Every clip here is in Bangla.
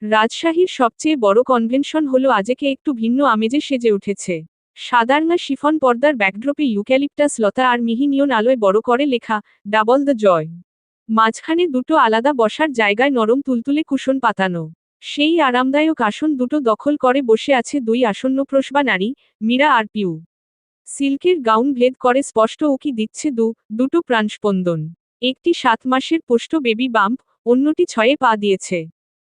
রাজশাহীর সবচেয়ে বড় কনভেনশন হলো আজকে একটু ভিন্ন আমেজে সেজে উঠেছে। সাদারঙা শিফন পর্দার ব্যাকড্রপে ইউক্যালিপটাস লতা আর মিহি নিয়ন আলোয় বড় করে লেখা ডাবল দ্য জয়। মাঝখানে দুটো আলাদা বসার জায়গায় নরম তুলতুলে কুশন পাতানো। সেই আরামদায়ক আসন দুটো দখল করে বসে আছে দুই আসন্নপ্রসবা নারী, মীরা আর পিউ। সিল্কের গাউন ভেদ করে স্পষ্ট উকি দিচ্ছে দুটো প্রাণস্পন্দন। একটি 7 মাসের পোষ্ট বেবি বাম্প, অন্যটি 6-এ পা দিয়েছে।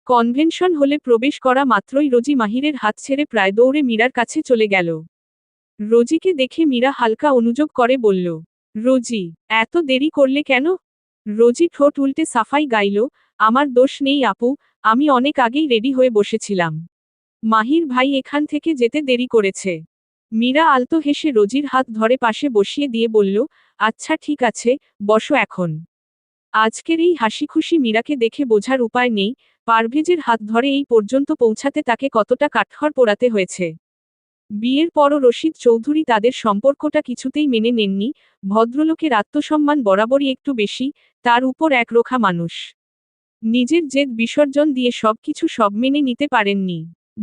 কনভেনশন হলে প্রবেশ করা মাত্রই রোজি মাহিরের হাত ছেড়ে প্রায় দৌড়ে মীরার কাছে চলে গেল। রোজিকে দেখে মীরা হালকা অনুযোগ করে বলল, রোজি, এত দেরি করলে কেন? রোজি ঠোঁট উল্টে সাফাই গাইল, আমার দোষ নেই আপু, আমি অনেক আগেই রেডি হয়ে বসেছিলাম। মাহির ভাই এখান থেকে যেতে দেরি করেছে। মীরা আলতো হেসে রোজির হাত ধরে পাশে বসিয়ে দিয়ে বলল, আচ্ছা ঠিক আছে, বসো এখন। আজকের এই হাসিখুশি মীরাকে দেখে বোঝার উপায় নেই, পারভেজের হাত ধরে এই পর্যন্ত পৌঁছাতে তাকে কতটা কাঠখড় পোড়াতে হয়েছে। বিয়ের পরও রশিদ চৌধুরী তাদের সম্পর্কটা কিছুতেই মেনে নেননি। ভদ্রলোকের আত্মসম্মান বরাবরই একটু বেশি, তার উপর একরোখা মানুষ। নিজের জেদ বিসর্জন দিয়ে সবকিছু সব মেনে নিতে পারেননি।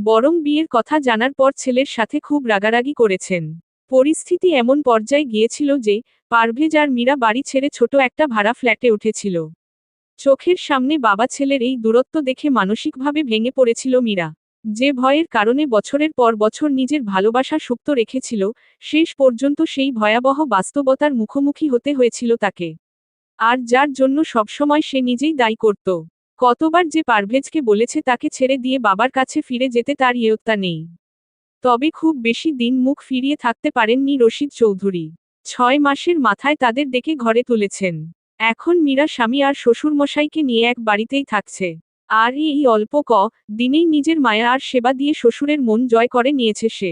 বরং বিয়ের কথা জানার পর ছেলের সাথে খুব রাগারাগি করেছেন। পরিস্থিতি এমন পর্যায়ে গিয়েছিল যে, পারভেজ আর মীরা বাড়ি ছেড়ে ছোট একটা ভাড়া ফ্ল্যাটে উঠেছিল। চোখের সামনে বাবা ছেলের এই দূরত্ব দেখে মানসিকভাবে ভেঙে পড়েছিল মীরা। যে ভয়ের কারণে বছরের পর বছর নিজের ভালোবাসা সুপ্ত রেখেছিল, শেষ পর্যন্ত সেই ভয়াবহ বাস্তবতার মুখোমুখি হতে হয়েছিল তাকে। আর যার জন্য সবসময় সে নিজেই দায়ী করত। কতবার যে পারভেজকে বলেছে তাকে ছেড়ে দিয়ে বাবার কাছে ফিরে যেতে, তার ইয়ত্তা নেই। তবে খুব বেশি দিন মুখ ফিরিয়ে থাকতে পারেননি রশিদ চৌধুরী। 6 মাসের মাথায় তাদের ডেকে ঘরে তুলেছেন। এখন মীরা স্বামী আর শ্বশুরমশাইকে নিয়ে এক বাড়িতেই থাকছে। আর এই অল্প দিনেই নিজের মায়া আর সেবা দিয়ে শ্বশুরের মন জয় করে নিয়েছে সে।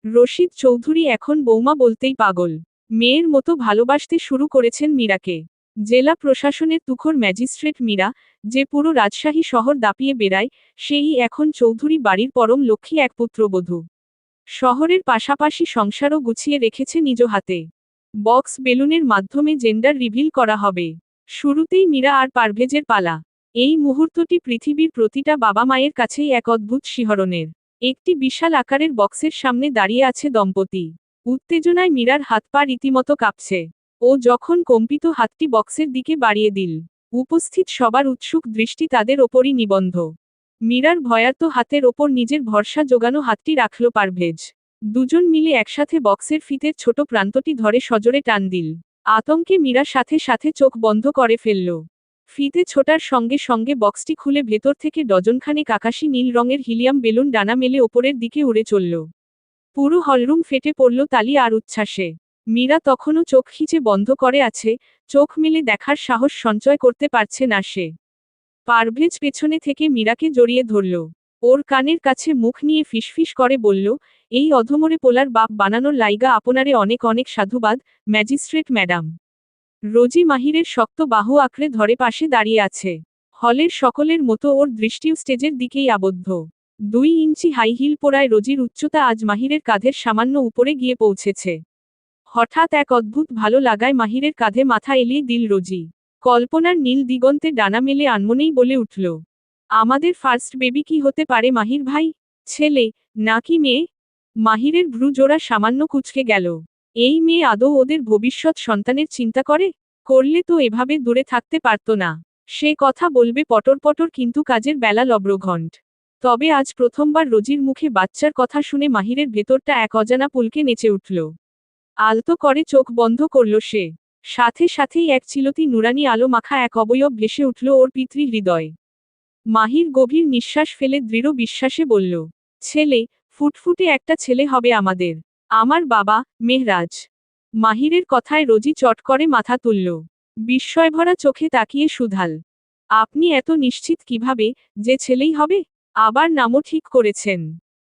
রশিদ চৌধুরী এখন বৌমা বলতেই পাগল। মেয়ের মতো ভালোবাসতে শুরু করেছেন মীরাকে। জেলা প্রশাসনের তুখোর ম্যাজিস্ট্রেট মীরা, যে পুরো রাজশাহী শহর দাপিয়ে বেড়ায়, সেই এখন চৌধুরী বাড়ির পরম লক্ষ্মী এক পুত্রবধূ। শহরের পাশাপাশি সংসারও গুছিয়ে রেখেছে নিজ হাতে। বক্স বেলুনের মাধ্যমে জেন্ডার রিভিল করা হবে। শুরুতেই মীরা আর পারভেজের পালা। এই মুহূর্তটি পৃথিবীর প্রতিটা বাবা মায়ের কাছেই এক অদ্ভুত শিহরণের। একটি বিশাল আকারের বক্সের সামনে দাঁড়িয়ে আছে দম্পতি। উত্তেজনায় মীরার হাত পা রীতিমতো কাঁপছে। ও যখন কম্পিত হাতটি বক্সের দিকে বাড়িয়ে দিল, উপস্থিত সবার উৎসুক দৃষ্টি তাদের ওপরই নিবন্ধ। মীরার ভয়ার্ত হাতের ওপর নিজের ভরসা জোগানো হাতটি রাখল পারভেজ। দুজন মিলে একসাথে বক্সের ফিতের ছোট প্রান্তটি ধরে সজোরে টান দিল। আতঙ্কে মীরা সাথে সাথে চোখ বন্ধ করে ফেলল। ফিতে ছোটার সঙ্গে সঙ্গে বক্সটি খুলে ভেতর থেকে ডজনখানেক আকাশী নীল রঙের হিলিয়াম বেলুন ডানা মেলে ওপরের দিকে উড়ে চলল। পুরো হলরুম ফেটে পড়ল তালি আর উচ্ছ্বাসে। মীরা তখনও চোখ খিচে বন্ধ করে আছে, চোখ মেলে দেখার সাহস সঞ্চয় করতে পারছে না সে। পারভেজ পেছনে থেকে মীরাকে জড়িয়ে ধরল। ওর কানের কাছে মুখ নিয়ে ফিসফিস করে বলল, এই অধমরে পোলার বাপ বানানোর লাইগা আপনারে অনেক অনেক সাধুবাদ, ম্যাজিস্ট্রেট ম্যাডাম। রোজি মাহিরের শক্ত বাহু আঁকড়ে ধরে পাশে দাঁড়িয়ে আছে। হলের সকলের মতো ওর দৃষ্টিও স্টেজের দিকেই আবদ্ধ। 2 ইঞ্চি হাই হিল পরায় রোজির উচ্চতা আজ মাহিরের কাঁধের সামান্য উপরে গিয়ে পৌঁছেছে। হঠাৎ এক অদ্ভুত ভালো লাগায় মাহিরের কাঁধে মাথা এলিয়ে দিল রোজি। কল্পনার নীল দিগন্তে ডানা মেলে আনমনেই বলে উঠল, আমাদের ফার্স্ট বেবি কি হতে পারে মাহির ভাই? ছেলে, নাকি মেয়ে? মাহিরের ভ্রু জোড়া সামান্য কুঁচকে গেল। এই মেয়ে আদৌ ওদের ভবিষ্যৎ সন্তানের চিন্তা করে? করলে তো এভাবে দূরে থাকতে পারত না। সে কথা বলবে পটর পটর, কিন্তু কাজের বেলা লব্রঘণ্ট। তবে আজ প্রথমবার রোজির মুখে বাচ্চার কথা শুনে মাহিরের ভেতরটা এক অজানা পুলকে নেচে উঠল। আলতো করে চোখ বন্ধ করল সে। সাথে সাথেই এক চিলতি নুরানি আলো মাখা এক অবয়ব ভেসে উঠল ওর পিতৃ হৃদয়। মাহির গভীর নিঃশ্বাস ফেলে দৃঢ় বিশ্বাসে বলল, ছেলে, ফুটফুটে একটা ছেলে হবে আমাদের। আমার বাবা, মেহরাজ। মাহিরের কথায় রোজি চট করে মাথা তুলল। বিস্ময়ভরা চোখে তাকিয়ে সুধাল, আপনি এত নিশ্চিত কিভাবে যে ছেলেই হবে? আবার নামও ঠিক করেছেন?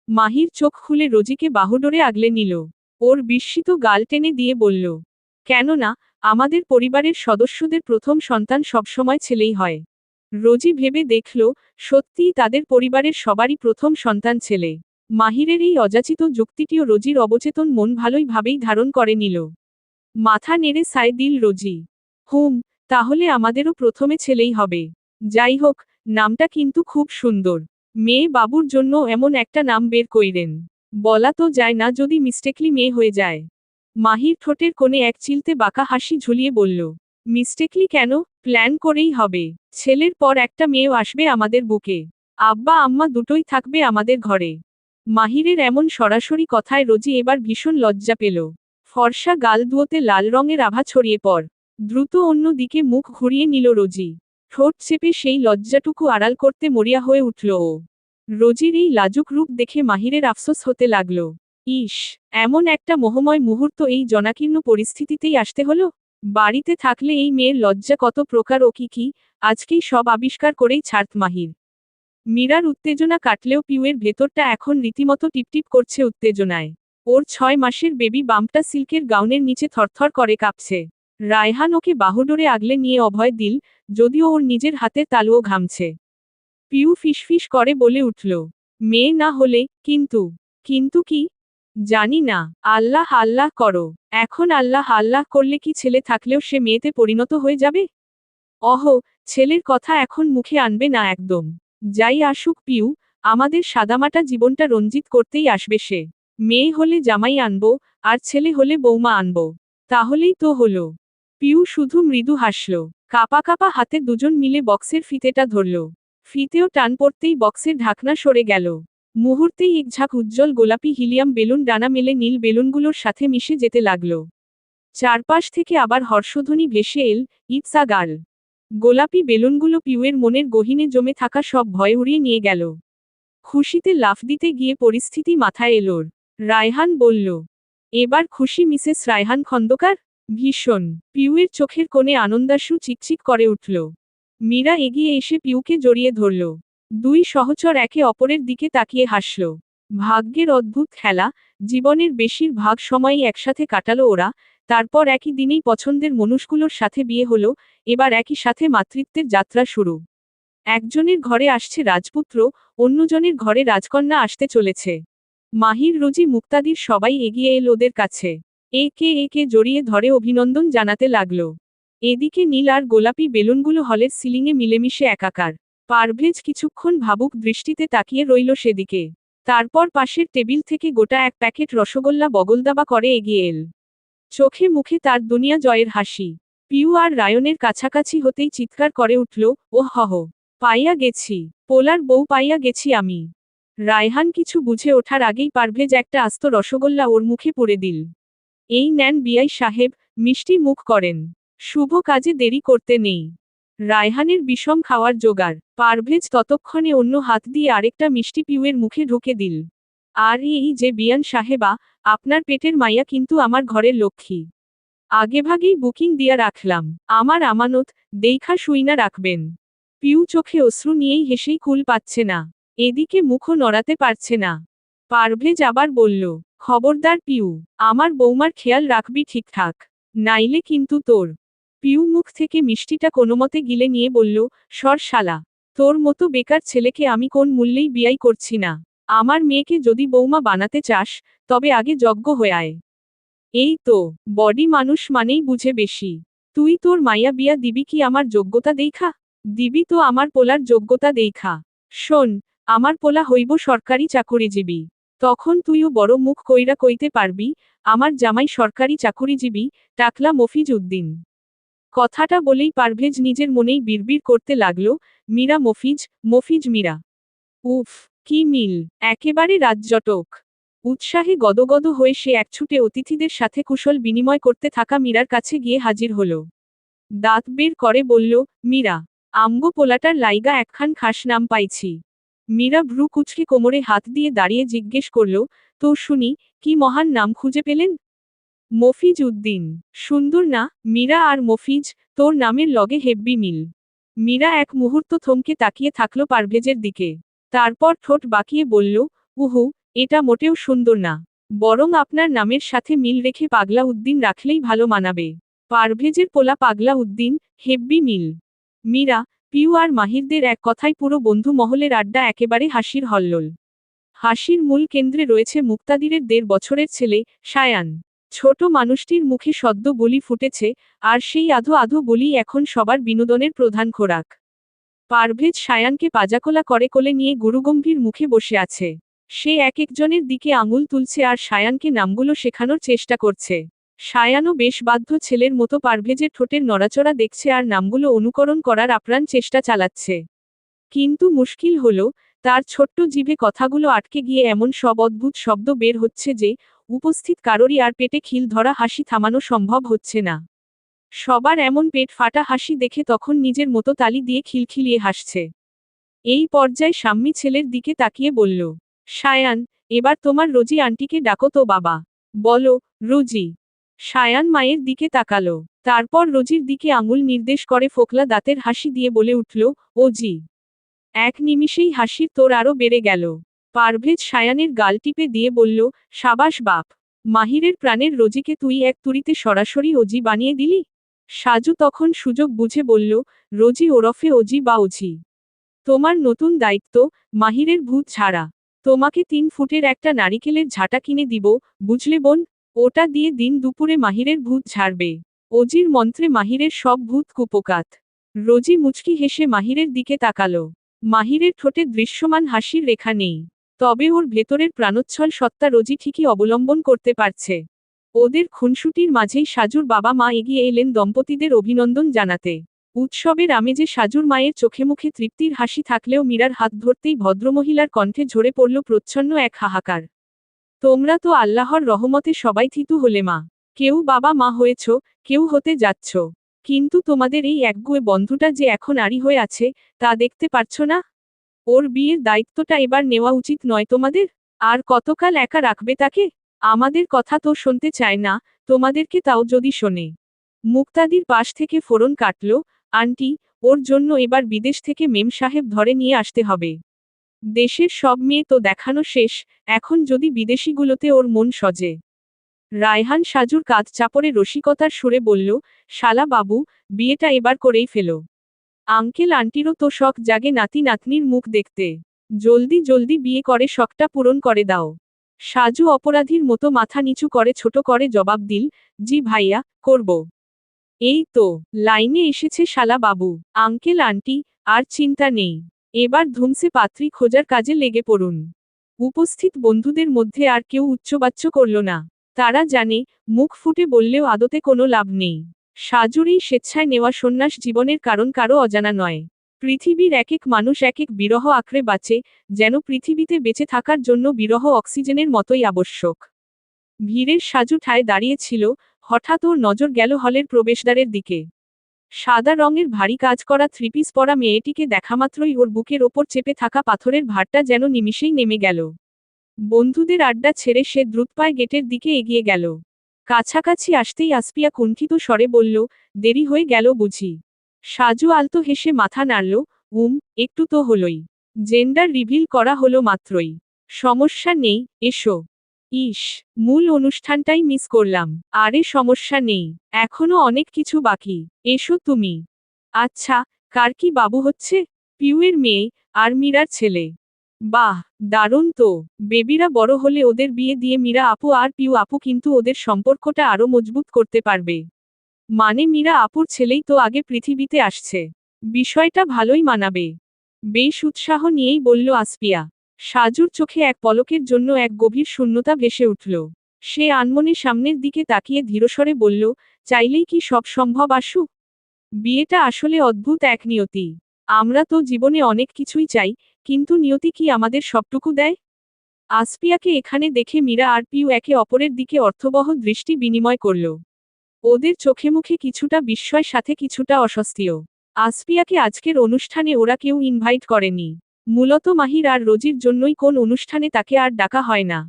মাহির চোখ খুলে রোজিকে বাহুডোরে আগলে নিল। ওর বিস্মিত গাল টেনে দিয়ে বলল, কেননা, আমাদের পরিবারের সদস্যদের প্রথম সন্তান সবসময় ছেলেই হয়। রোজি ভেবে দেখল, সত্যিই তাদের পরিবারের সবারই প্রথম সন্তান ছেলে। মাহিরের এই অযাচিত যুক্তিটিও রোজির অবচেতন মন ভালোই ভাবেই ধারণ করে নিল। মাথা নেড়ে সায় দিল রোজি। তাহলে আমাদেরও প্রথমে ছেলেই হবে। যাই হোক, নামটা কিন্তু খুব সুন্দর। মেয়ে বাবুর জন্য এমন একটা নাম বের কইরেন। বলা তো যায় না যদি মিস্টেকলি মেয়ে হয়ে যায়। মাহির ঠোঁটের কোণে এক চিলতে বাঁকা হাসি ঝুলিয়ে বলল, মিস্টেকলি কেন, প্ল্যান করেই হবে। ছেলের পর একটা মেয়েও আসবে আমাদের বুকে। আব্বা আম্মা দুটোই থাকবে আমাদের ঘরে। মাহিরের এমন সরাসরি কথায় রোজি এবার ভীষণ লজ্জা পেল। ফর্সা গাল দুয়োতে লাল রঙের আভা ছড়িয়ে পড়। দ্রুত অন্য দিকে মুখ ঘুরিয়ে নিল রোজি। ঠোঁট চেপে সেই লজ্জাটুকু আড়াল করতে মরিয়া হয়ে উঠল ও। রোজির এই লাজুক রূপ দেখে মাহিরের আফসোস হতে লাগল। ইস, এমন একটা মোহময় মুহূর্ত এই জনাকীর্ণ পরিস্থিতিতেই আসতে হলো। বাড়িতে থাকলে এই মেয়ের লজ্জা কত প্রকার ও কি আজকেই সব আবিষ্কার করেই ছাড়ত মাহির। মীরার উত্তেজনা কাটলেও পিউয়ের ভেতরটা এখন রীতিমতো টিপটিপ করছে উত্তেজনায়। ওর 6 মাসের বেবি বাম্পটা সিল্কের গাউনের নিচে থরথর করে কাঁপছে। রায়হান ওকে বাহুডোরে আগলে নিয়ে অভয় দিল, যদিও ওর নিজের হাতের তালুও ঘামছে। পিউ ফিসফিস করে বলে উঠল, মেয়ে না হলে, কিন্তু কি? জানি না, আল্লাহ আল্লাহ করো। এখন আল্লাহ আল্লাহ করলে কি ছেলে থাকলেও সে মেয়েতে পরিণত হয়ে যাবে? ছেলের কথা এখন মুখে আনবে না একদম। যাই আসুক পিউ, আমাদের সাদামাটা জীবনটা রঞ্জিত করতেই আসবে সে। মেয়ে হলে জামাই আনবো, আর ছেলে হলে বৌমা আনবো। তাহলেই তো হলো। পিউ শুধু মৃদু হাসল। কাপা কাপা হাতে দুজন মিলে বক্সের ফিতেটা ধরল। ফিতেও টান পড়তেই বক্সের ঢাকনা সরে গেল। মুহূর্তেই একঝাঁক উজ্জ্বল গোলাপি হিলিয়াম বেলুন ডানা মেলে নীল বেলুনগুলোর সাথে মিশে যেতে লাগল। চারপাশ থেকে আবার হর্ষধ্বনি ভেসে এল, ইটস আ গার্ল। গোলাপি বেলুনগুলো পিউয়ের মনের গহীনে জমে থাকা সব ভয় উড়িয়ে নিয়ে গেল। খুশিতে লাফ দিতে গিয়ে পরিস্থিতি মাথায় এলোর। রায়হান বলল, এবার খুশি মিসেস রায়হান খন্দকার? ভীষণ। পিউয়ের চোখের কোণে আনন্দাশ্রু চিকচিক করে উঠল। মীরা এগিয়ে এসে পিউকে জড়িয়ে ধরল। দুই সহচর একে অপরের দিকে তাকিয়ে হাসল। ভাগ্যের অদ্ভুত খেলা, জীবনের বেশিরভাগ সময়ই একসাথে কাটালো ওরা, তারপর একই দিনেই পছন্দের মানুষগুলোর সাথে বিয়ে হলো, এবার একই সাথে মাতৃত্বের যাত্রা শুরু। একজনের ঘরে আসছে রাজপুত্র, অন্যজনের ঘরে রাজকন্যা আসতে চলেছে। মাহির রোজি মুক্তাদির সবাই এগিয়ে এল ওদের কাছে। একে একে জড়িয়ে ধরে অভিনন্দন জানাতে লাগল। এদিকে নীল আর গোলাপি বেলুনগুলো হলের সিলিংয়ে মিলেমিশে একাকার। পারভেজ কিছুক্ষণ ভাবুক দৃষ্টিতে তাকিয়ে রইল সেদিকে। তারপর পাশের টেবিল থেকে গোটা এক প্যাকেট রসগোল্লা বগলদাবা করে এগিয়ে এল। চোখে মুখে তার দুনিয়া জয়ের হাসি। পিউ আর রায়নের কাছাকাছি হতেই চিৎকার করে উঠল, ওহ হহ, পাইয়া গেছি, পোলার বউ পাইয়া গেছি আমি। রায়হান কিছু বুঝে ওঠার আগেই পারভেজ একটা আস্ত রসগোল্লা ওর মুখে পুরে দিল। এই নেন বিআই সাহেব, মিষ্টি মুখ করেন। শুভ কাজে দেরি করতে নেই। রায়হানের বিষম খাওয়ার জোগাড়। পারভেজ ততক্ষণে অন্য হাত দিয়ে আরেকটা মিষ্টি পিউয়ের মুখে ঢুকে দিল। আর এই যে বিয়ান সাহেবা, আপনার পেটের মাইয়া কিন্তু আমার ঘরের লক্ষ্মী। আগেভাগেই বুকিং দিয়া রাখলাম। আমার আমানত, দেইখা শুইনা রাখবেন। পিউ চোখে অশ্রু নিয়েই হেসেই কুল পাচ্ছে না। এদিকে মুখও নড়াতে পারছে না। পারভেজ আবার বলল, খবরদার পিউ, আমার বৌমার খেয়াল রাখবি ঠিকঠাক। নাইলে কিন্তু তোর। পিউ মুখ থেকে মিষ্টিটা কোনোমতে গিলে নিয়ে বলল, সর শালা। তোর মতো বেকার ছেলেকে আমি কোন মূল্যেই বিয়াই করছি না। আমার মেয়েকে যদি বৌমা বানাতে চাস, তবে আগে যজ্ঞ হয়ে আয়। এই তো, বডি মানুষ মানেই বুঝে বেশি। তুই তোর মাইয়া বিয়া দিবি কি আমার যোগ্যতা দেইখা? দিবি তো আমার পোলার যোগ্যতা দেইখা। শোন, আমার পোলা হইব সরকারি চাকুরিজীবী। তখন তুইও বড় মুখ কইরা কইতে পারবি, আমার জামাই সরকারি চাকুরিজীবী, টাকলা মফিজ উদ্দিন। কথাটা বলেই পারভেজ নিজের মনেই বিড়বিড় করতে লাগল, মীরা মফিজ, মফিজ মীরা। উফ, কি মিল, একেবারে রাজ্যটক। উৎসাহে গদগদ হয়ে সে একছুটে অতিথিদের সাথে কুশল বিনিময় করতে থাকা মীরার কাছে গিয়ে হাজির হল। দাঁত বের করে বলল, মীরা, আমগো পোলাটার লাইগা একখান খাস নাম পাইছি। মীরা ভ্রু কুচকে কোমরে হাত দিয়ে দাঁড়িয়ে জিজ্ঞেস করল, তো শুনি, কি মহান নাম খুঁজে পেলেন? মফিজ উদ্দিন। সুন্দর না, মীরা আর মফিজ, তোর নামের লগে হেব্বি মিল। মীরা এক মুহূর্ত থমকে তাকিয়ে থাকল পারভেজের দিকে। তারপর ঠোঁট বাঁকিয়ে বলল, উহু, এটা মোটেও সুন্দর না। বরং আপনার নামের সাথে মিল রেখে পাগলা উদ্দিন রাখলেই ভালো মানাবে। পারভেজের পোলা পাগলা উদ্দিন, হেব্বি মিল। মীরা, পিউ আর মাহিরদের এক কথায় পুরো বন্ধু মহলের আড্ডা একেবারে হাসির হল্লোল। হাসির মূল কেন্দ্রে রয়েছে মুক্তাদিরের 1.5 বছরের ছেলে, সায়ান। ছোট মানুষটির মুখে সদ্য বুলি ফুটেছে, আর সেই আধো আধো বলি এখন সবার বিনোদনের প্রধান খোরাক। পারভেজ সায়ানকে পাজাকোলা করে কোলে নিয়ে গুরুগম্ভীর মুখে বসে আছে। সে এক একজনের দিকে আঙুল তুলছে আর সায়ানকে নামগুলো শেখানোর চেষ্টা করছে। সায়ানও বেশ বাধ্য ছেলের মতো পারভেজের ঠোঁটের নড়াচড়া দেখছে আর নামগুলো অনুকরণ করার আপ্রাণ চেষ্টা চালাচ্ছে। কিন্তু মুশকিল হলো, তার ছোট্ট জিভে কথাগুলো আটকে গিয়ে এমন সব অদ্ভুত শব্দ বের হচ্ছে যে উপস্থিত কারোরই আর পেটে খিল ধরা হাসি থামানো সম্ভব হচ্ছে না। সবার এমন পেট ফাটা হাসি দেখে তখন নিজের মতো তালি দিয়ে খিলখিলিয়ে হাসছে। এই পর্যায়ে সাম্মি ছেলের দিকে তাকিয়ে বলল, সায়ান, এবার তোমার রোজি আন্টিকে ডাকো তো বাবা। বলো, রোজি। সায়ান মায়ের দিকে তাকালো, তারপর রোজির দিকে আঙুল নির্দেশ করে ফোকলা দাঁতের হাসি দিয়ে বলে উঠল, ও জি। এক নিমিষেই হাসির তোর আরও বেড়ে গেল। পারভেজ সায়ানের গাল টিপে দিয়ে বলল, সাবাস বাপ। মাহিরের প্রাণের রোজিকে তুই এক তুড়িতে সরাসরি ওজি বানিয়ে দিলি। সাজু তখন সুযোগ বুঝে বলল, রোজি ওরফে ওজি বা ওঝি। তোমার নতুন দায়িত্ব, মাহিরের ভূত ছাড়া। তোমাকে 3 ফুটের একটা নারিকেলের ঝাঁটা কিনে দিব, বুঝলে বোন? ওটা দিয়ে দিন দুপুরে মাহিরের ভূত ঝাড়বে। ওজির মন্ত্রে মাহিরের সব ভূত কুপোকাত। রোজি মুচকি হেসে মাহিরের দিকে তাকালো। মাহিরের ঠোঁটে দৃশ্যমান হাসির রেখা নেই। তবে ওর ভেতরের প্রাণোচ্ছল সত্তা রোজি ঠিকই অবলম্বন করতে পারছে। ওদের খুনসুটির মাঝেই সাজুর বাবা মা এগিয়ে এলেন দম্পতিদের অভিনন্দন জানাতে। উৎসবের আমেজে সাজুর মায়ের চোখে মুখে তৃপ্তির হাসি থাকলেও মীরার হাত ধরতেই ভদ্রমহিলার কণ্ঠে ঝরে পড়ল প্রচ্ছন্ন এক হাহাকার। তোমরা তো আল্লাহর রহমতে সবাই থিতু হলে মা। কেউ বাবা মা হয়েছ, কেউ হতে যাচ্ছ। কিন্তু তোমাদের এই একগুঁয়ে বন্ধুটা যে এখন আড়ি হয়ে আছে, তা দেখতে পারছ না? ওর বিয়ের দায়িত্বটা এবার নেওয়া উচিত নয় তোমাদের? আর কতকাল একা রাখবে তাকে? আমাদের কথা তো শুনতে চায় না, তোমাদেরকে তাও যদি শোনে। মুক্তাদির পাশ থেকে ফোরন কাটল, আন্টি, ওর জন্য এবার বিদেশ থেকে মেম সাহেব ধরে নিয়ে আসতে হবে। দেশের সব মেয়ে তো দেখানো শেষ, এখন যদি বিদেশিগুলোতে ওর মন সজে। রায়হান সাজুর কাঁধ চাপড়ে রসিকতার সুরে বলল, শালা বাবু, বিয়েটা এবার করেই ফেলো। আঙ্কেল আন্টিরও তো শখ জাগে নাতি নাতনির মুখ দেখতে। জলদি জলদি বিয়ে করে শখটা পূরণ করে দাও। সাজু অপরাধীর মতো মাথা নিচু করে ছোট করে জবাব দিল, জি ভাইয়া, করব। এই তো লাইনে এসেছে শালা বাবু। আঙ্কেল আন্টি, আর চিন্তা নেই। এবার ধুমসে পাত্রী খোঁজার কাজে লেগে পড়ুন। উপস্থিত বন্ধুদের মধ্যে আর কেউ উচ্চবাচ্য করল না। তারা জানে, মুখ ফুটে বললেও আদতে কোনো লাভ নেই। সাজুর এই স্বেচ্ছায় নেওয়া সন্ন্যাস জীবনের কারণ কারো অজানা নয়। পৃথিবীর এক এক মানুষ এক এক বিরহ আঁকড়ে বাঁচে, যেন পৃথিবীতে বেঁচে থাকার জন্য বিরহ অক্সিজেনের মতোই আবশ্যক। ভিড়ের সাজু ঠায় দাঁড়িয়েছিল, হঠাৎ ওর নজর গেল হলের প্রবেশদ্বারের দিকে। সাদা রঙের ভারী কাজ করা থ্রিপিস পরা মেয়েটিকে দেখামাত্রই ওর বুকের ওপর চেপে থাকা পাথরের ভারটা যেন নিমিষেই নেমে গেল। বন্ধুদের আড্ডা ছেড়ে সে দ্রুতপায়ে গেটের দিকে এগিয়ে গেল। কাছাকাছি আসতেই আসপিয়া কুণ্ঠিত স্বরে বলল, দেরি হয়ে গেল বুঝি? সাজু আলতো হেসে মাথা নাড়ল, একটু তো হলোই। জেন্ডার রিভিল করা হলো মাত্রই। সমস্যা নেই, এসো। ইস, মূল অনুষ্ঠানটাই মিস করলাম। আরে সমস্যা নেই, এখনো অনেক কিছু বাকি। এসো তুমি। আচ্ছা, কার কি বাবু হচ্ছে? পিউয়ের মেয়ে, আর মীরার ছেলে। বাহ, দারুণ তো। বেবিরা বড় হলে ওদের বিয়ে দিয়ে মীরা আপু আর পিউ আপু কিন্তু ওদের সম্পর্কটা আরো মজবুত করতে পারবে। মানে মীরা আপুর ছেলেই তো আগে পৃথিবীতে আসছে। বিষয়টা ভালোই মানাবে। বেশ উৎসাহ নিয়েই বলল আসপিয়া। সাজুর চোখে এক পলকের জন্য এক গভীর শূন্যতা ভেসে উঠল। সে আনমনে সামনের দিকে তাকিয়ে ধীরস্বরে বলল, চাইলেই কি সব সম্ভব আশু? বিয়েটা আসলে অদ্ভুত এক নিয়তি। আমরা তো জীবনে অনেক কিছুই চাই, কিন্তু নিয়তি কি আমাদের সবটুকু দেয়? আসপিয়াকে এখানে দেখে মীরা আর পিউ একে অপরের দিকে অর্থবহ দৃষ্টি বিনিময় করল। ওদের চোখে মুখে কিছুটা বিস্ময় সাথে কিছুটা অস্বস্তিও। আসপিয়াকে আজকের অনুষ্ঠানে ওরা কেউ ইনভাইট করেনি। মূলত মাহির আর রোজির জন্যই কোন অনুষ্ঠানে তাকে আর ডাকা হয় না।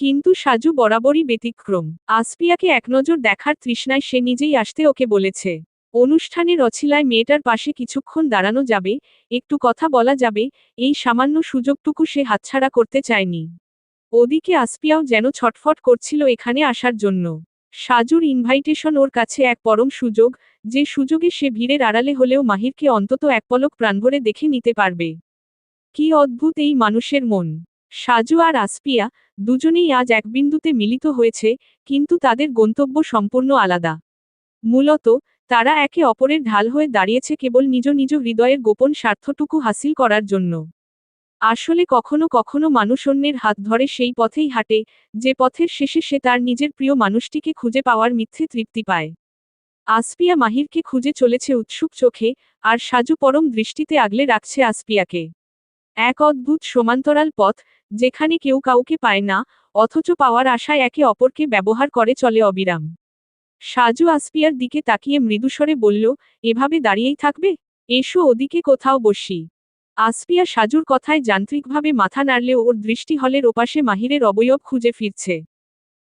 কিন্তু সাজু বরাবরই ব্যতিক্রম। আসপিয়াকে একনজর দেখার তৃষ্ণায় সে নিজেই আসতে ওকে বলেছে। অনুষ্ঠানের অছিলায় মেয়েটার পাশে কিছুক্ষণ দাঁড়ানো যাবে, একটু কথা বলা যাবে, এই সামান্য সুযোগটুকু সে হাতছাড়া করতে চায়নি। ওদিকে আসপিয়াও যেন ছটফট করছিল এখানে আসার জন্য। সাজুর ইনভাইটেশন ওর কাছে এক পরম সুযোগ, যে সুযোগে সে ভিড়ের আড়ালে হলেও মাহিরকে অন্তত এক পলক প্রাণভরে দেখে নিতে পারবে। কি অদ্ভুত এই মানুষের মন। সাজু আর আসপিয়া, দুজনেই আজ এক বিন্দুতে মিলিত হয়েছে, কিন্তু তাদের গন্তব্য সম্পূর্ণ আলাদা। মূলত, তারা একে অপরের ঢাল হয়ে দাঁড়িয়েছে কেবল নিজ নিজ হৃদয়ের গোপন স্বার্থটুকু হাসিল করার জন্য। আসলে কখনো কখনো মানুষ অন্যের হাত ধরে সেই পথেই হাঁটে, যে পথের শেষে সে তার নিজের প্রিয় মানুষটিকে খুঁজে পাওয়ার মিথ্যে তৃপ্তি পায়। আসপিয়া মাহিরকে খুঁজে চলেছে উৎসুক চোখে, আর সাজু পরম দৃষ্টিতে আগলে রাখছে আসপিয়াকে। এক অদ্ভুত সমান্তরাল পথ, যেখানে কেউ কাউকে পায় না, অথচ পাওয়ার আশায় একে অপরকে ব্যবহার করে চলে অবিরাম। সাজু আসপিয়ার দিকে তাকিয়ে মৃদুস্বরে বলল, এভাবে দাঁড়িয়েই থাকবে? এসো ওদিকে কোথাও বসি। আসপিয়া সাজুর কথায় যান্ত্রিকভাবে মাথা নাড়লেও ওর দৃষ্টি হলের ওপাশে মাহিরের অবয়ব খুঁজে ফিরছে।